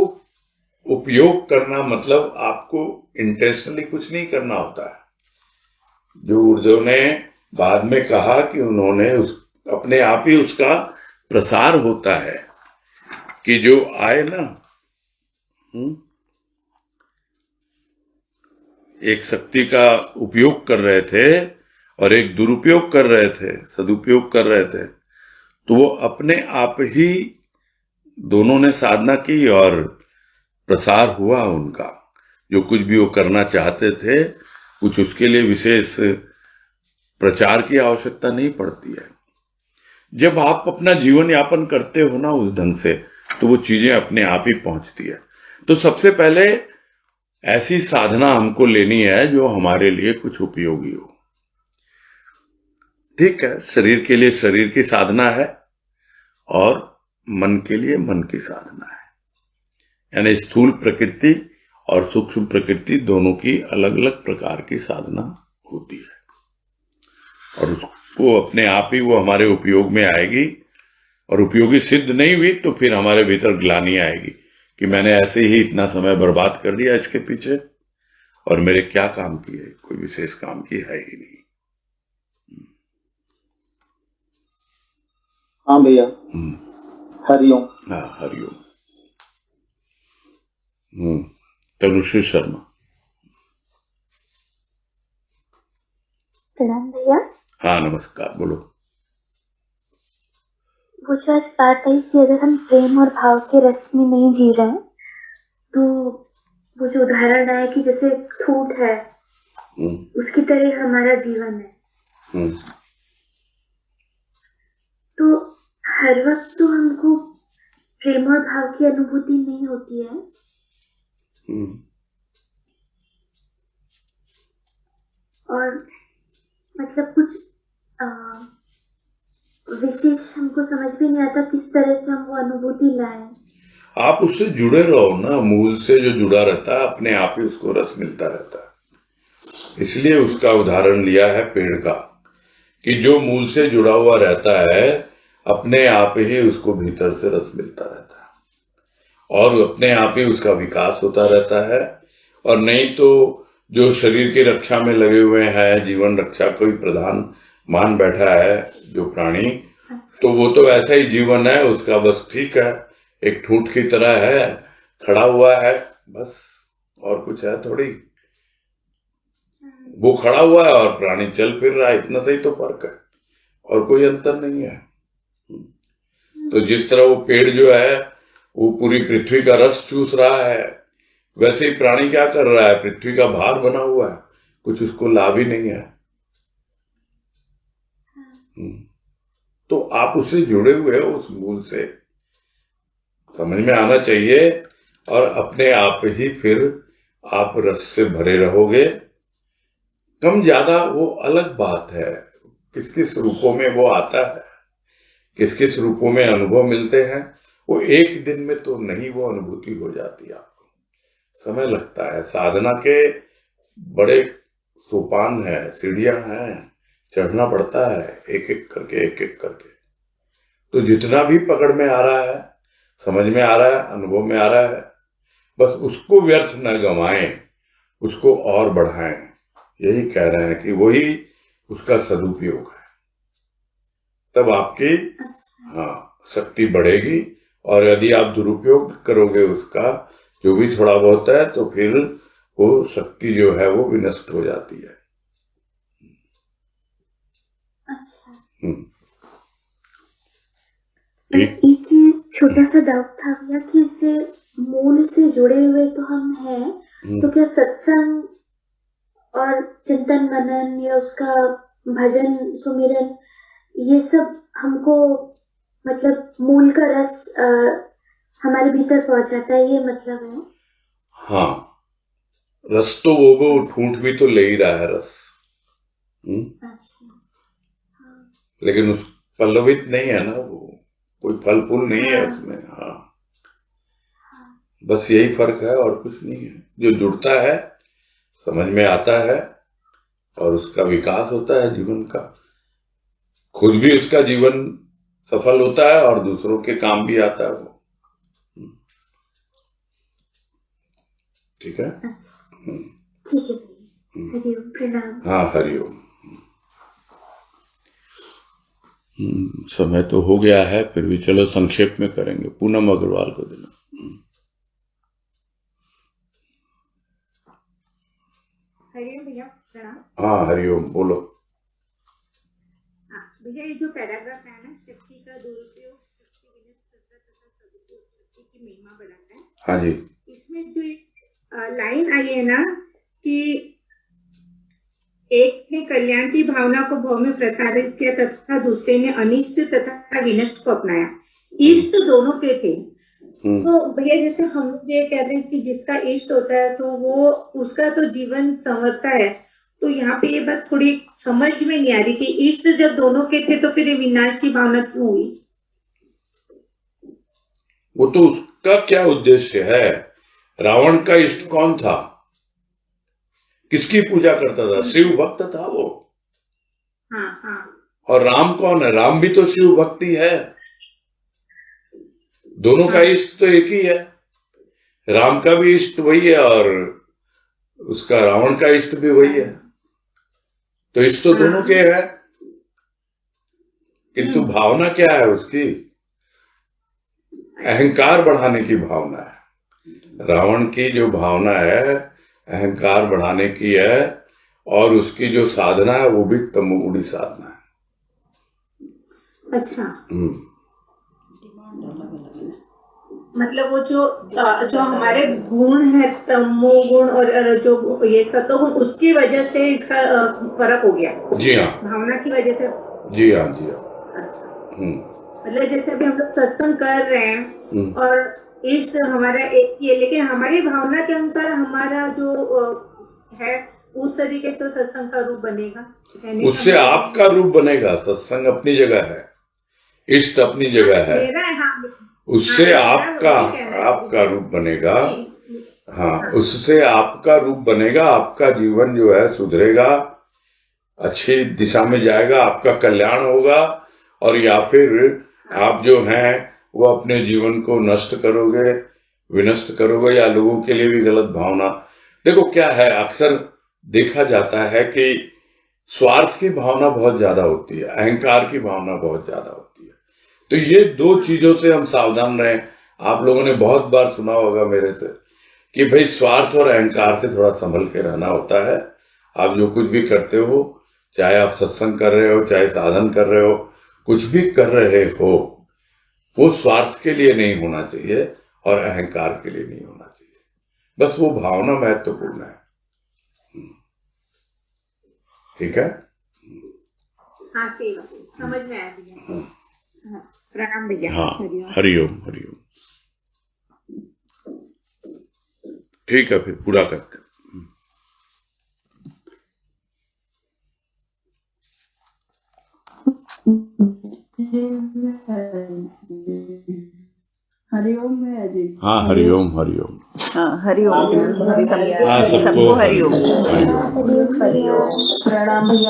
उपयोग करना मतलब आपको इंटेंशनली कुछ नहीं करना होता है। जो गुरुदेव ने बाद में कहा कि उन्होंने अपने आप ही उसका प्रसार होता है, कि जो आए ना, एक शक्ति का उपयोग कर रहे थे और एक दुरुपयोग कर रहे थे, सदुपयोग कर रहे थे, तो वो अपने आप ही दोनों ने साधना की और प्रसार हुआ उनका। जो कुछ भी वो करना चाहते थे, कुछ उसके लिए विशेष प्रचार की आवश्यकता नहीं पड़ती है। जब आप अपना जीवन यापन करते हो ना उस ढंग से, तो वो चीजें अपने आप ही पहुंचती है। तो सबसे पहले ऐसी साधना हमको लेनी है जो हमारे लिए कुछ उपयोगी हो। ठीक है, शरीर के लिए शरीर की साधना है और मन के लिए मन की साधना है, यानी स्थूल प्रकृति और सूक्ष्म प्रकृति दोनों की अलग अलग प्रकार की साधना होती है, और उसको अपने आप ही वो हमारे उपयोग में आएगी। और उपयोगी सिद्ध नहीं हुई तो फिर हमारे भीतर ग्लानि आएगी कि मैंने ऐसे ही इतना समय बर्बाद कर दिया इसके पीछे, और मेरे क्या काम की है, कोई विशेष काम की है ही नहीं। हाँ भैया, हरिओम। हाँ, हरिओम। तनुश्री शर्मा। प्रणाम भैया। हाँ, नमस्कार, बोलो। वो जो आज बात आई कि अगर हम प्रेम और भाव के रस में नहीं जी रहे हैं, तो वो जो उदाहरण आया कि जैसे ठूठ है, उसकी तरह हमारा जीवन है। तो हर वक्त तो हमको प्रेम और भाव की अनुभूति नहीं होती है। और मतलब कुछ विशेष हमको समझ भी नहीं आता किस तरह से हम वो अनुभूति लाएं। आप उससे जुड़े रहो ना, मूल से जो जुड़ा रहता है अपने आप ही उसको रस मिलता रहता है। इसलिए उसका उदाहरण लिया है पेड़ का, कि जो मूल से जुड़ा हुआ रहता है अपने आप ही उसको भीतर से रस मिलता रहता है, और अपने आप ही उसका विकास होता रहता है। और नहीं तो जो शरीर की रक्षा में लगे हुए हैं, जीवन रक्षा को ही प्रधान मान बैठा है जो प्राणी, तो वो तो ऐसा ही जीवन है उसका, बस ठीक है, एक ठूंठ की तरह है, खड़ा हुआ है बस, और कुछ है थोड़ी। वो खड़ा हुआ है और प्राणी चल फिर रहा है, इतना सही तो फर्क है, और कोई अंतर नहीं है। तो जिस तरह वो पेड़ जो है वो पूरी पृथ्वी का रस चूस रहा है, वैसे ही प्राणी क्या कर रहा है, पृथ्वी का भार बना हुआ है, कुछ उसको लाभ ही नहीं है। तो आप उससे जुड़े हुए हो, उस मूल से समझ में आना चाहिए, और अपने आप ही फिर आप रस से भरे रहोगे। कम ज्यादा वो अलग बात है, किस किस रूपों में वो आता है, किस किस रूपों में अनुभव मिलते हैं, वो एक दिन में तो नहीं वो अनुभूति हो जाती है, आपको समय लगता है। साधना के बड़े सोपान है, सीढ़ियां हैं, चढ़ना पड़ता है एक एक करके, एक एक करके। तो जितना भी पकड़ में आ रहा है, समझ में आ रहा है, अनुभव में आ रहा है, बस उसको व्यर्थ न गंवाएं, उसको और बढ़ाएं। यही कह रहे हैं कि वही उसका सदुपयोग है, तब आपकी शक्ति बढ़ेगी और यदि आप दुरुपयोग करोगे उसका, जो भी थोड़ा बहुत है, तो फिर वो शक्ति जो है वो विनष्ट हो जाती है। अच्छा। ठीक। एक ये छोटा सा डाउट था भैया कि इससे मूल से जुड़े हुए तो हम हैं, तो क्या सत्संग और चिंतन मनन या उसका भजन सुमिरन ये सब हमको मतलब मूल का रस हमारे भीतर पहुंचाता है, ये मतलब है? हाँ, रस तो वो ठूंठ भी तो ले ही रहा है रस। अच्छा। लेकिन उस पल्लवित नहीं है ना, वो कोई फल फूल नहीं है उसमें। हाँ, बस यही फर्क है और कुछ नहीं है। जो जुड़ता है, समझ में आता है और उसका विकास होता है जीवन का, खुद भी उसका जीवन सफल होता है और दूसरों के काम भी आता है वो। ठीक है। ठीक है, हरिओम, प्रणाम। हाँ, हरिओम। समय तो हो गया है, फिर भी चलो संक्षेप में करेंगे। पूनम अग्रवाल को देना। हरिओम भैया, प्रणाम। हाँ, हरिओम, बोलो। भैया ये जो पैराग्राफ है ना, शक्ति का दुरुपयोग शक्ति विनष्ट करता तथा सदुपयोग शक्ति की महिमा बढ़ाता है। हाँ जी। इसमें जो लाइन आई है ना कि एक ने कल्याण की भावना को भाव में प्रसारित किया तथा दूसरे ने अनिष्ट तथा विनष्ट को अपनाया। इष्ट दोनों के थे। तो भैया जैसे हम लोग ये कहते हैं कि जिसका इष्ट होता है तो वो उसका तो जीवन संवरता है, तो यहाँ पे ये बात थोड़ी समझ में नहीं आ रही कि इष्ट जब दोनों के थे तो फिर ये विनाश की भावना क्यों हुई? वो तो उसका क्या उद्देश्य है? रावण का इष्ट कौन था? किसकी पूजा करता था? शिव भक्त था वो। हाँ। और राम कौन है? राम भी तो शिव भक्ति है। दोनों का इष्ट तो एक ही है। राम का भी इष्ट वही है और उसका रावण का इष्ट भी वही है। तो इष्ट तो दोनों के है, किंतु भावना क्या है उसकी? अहंकार बढ़ाने की भावना है। रावण की जो भावना है अहंकार बढ़ाने की है, और उसकी जो साधना है वो भी तमोगुणी साधना है। अच्छा। मतलब वो जो हमारे गुण है तमोगुण और जो ये सतोगुण, उसकी वजह से इसका फर्क हो गया। जी हाँ, भावना की वजह से। जी हाँ, जी हाँ। अच्छा। मतलब जैसे अभी हम लोग सत्संग कर रहे हैं और इष्ट हमारा एक ही है, लेकिन हमारी भावना के अनुसार हमारा जो है उस तरीके से सत्संग का रूप बनेगा। उससे आपका रूप बनेगा। सत्संग अपनी जगह है, इष्ट अपनी जगह है। उससे आपका रूप बनेगा। हाँ, उससे आपका रूप बनेगा। आपका जीवन जो है सुधरेगा, अच्छी दिशा में जाएगा, आपका कल्याण होगा। और या फिर आप जो हैं वो अपने जीवन को नष्ट करोगे, विनष्ट करोगे, या लोगों के लिए भी गलत भावना। देखो क्या है, अक्सर देखा जाता है कि स्वार्थ की भावना बहुत ज्यादा होती है, अहंकार की भावना बहुत ज्यादा होती है। तो ये दो चीजों से हम सावधान रहें। आप लोगों ने बहुत बार सुना होगा मेरे से कि भाई स्वार्थ और अहंकार से थोड़ा संभल के रहना होता है। आप जो कुछ भी करते हो, चाहे आप सत्संग कर रहे हो, चाहे साधन कर रहे हो, कुछ भी कर रहे हो, वो स्वार्थ के लिए नहीं होना चाहिए और अहंकार के लिए नहीं होना चाहिए। बस वो भावना महत्वपूर्ण है। ठीक है। हाँ, सही बात, समझ में आया भैया। प्रणाम भैया। हाँ, हरिओम, हरिओम। ठीक है, फिर पूरा करते हैं। हरिओम है जी। हाँ, हरिओम, हरिओम। हाँ, हरिओम। सबको हरिओम। प्रणाम भैया।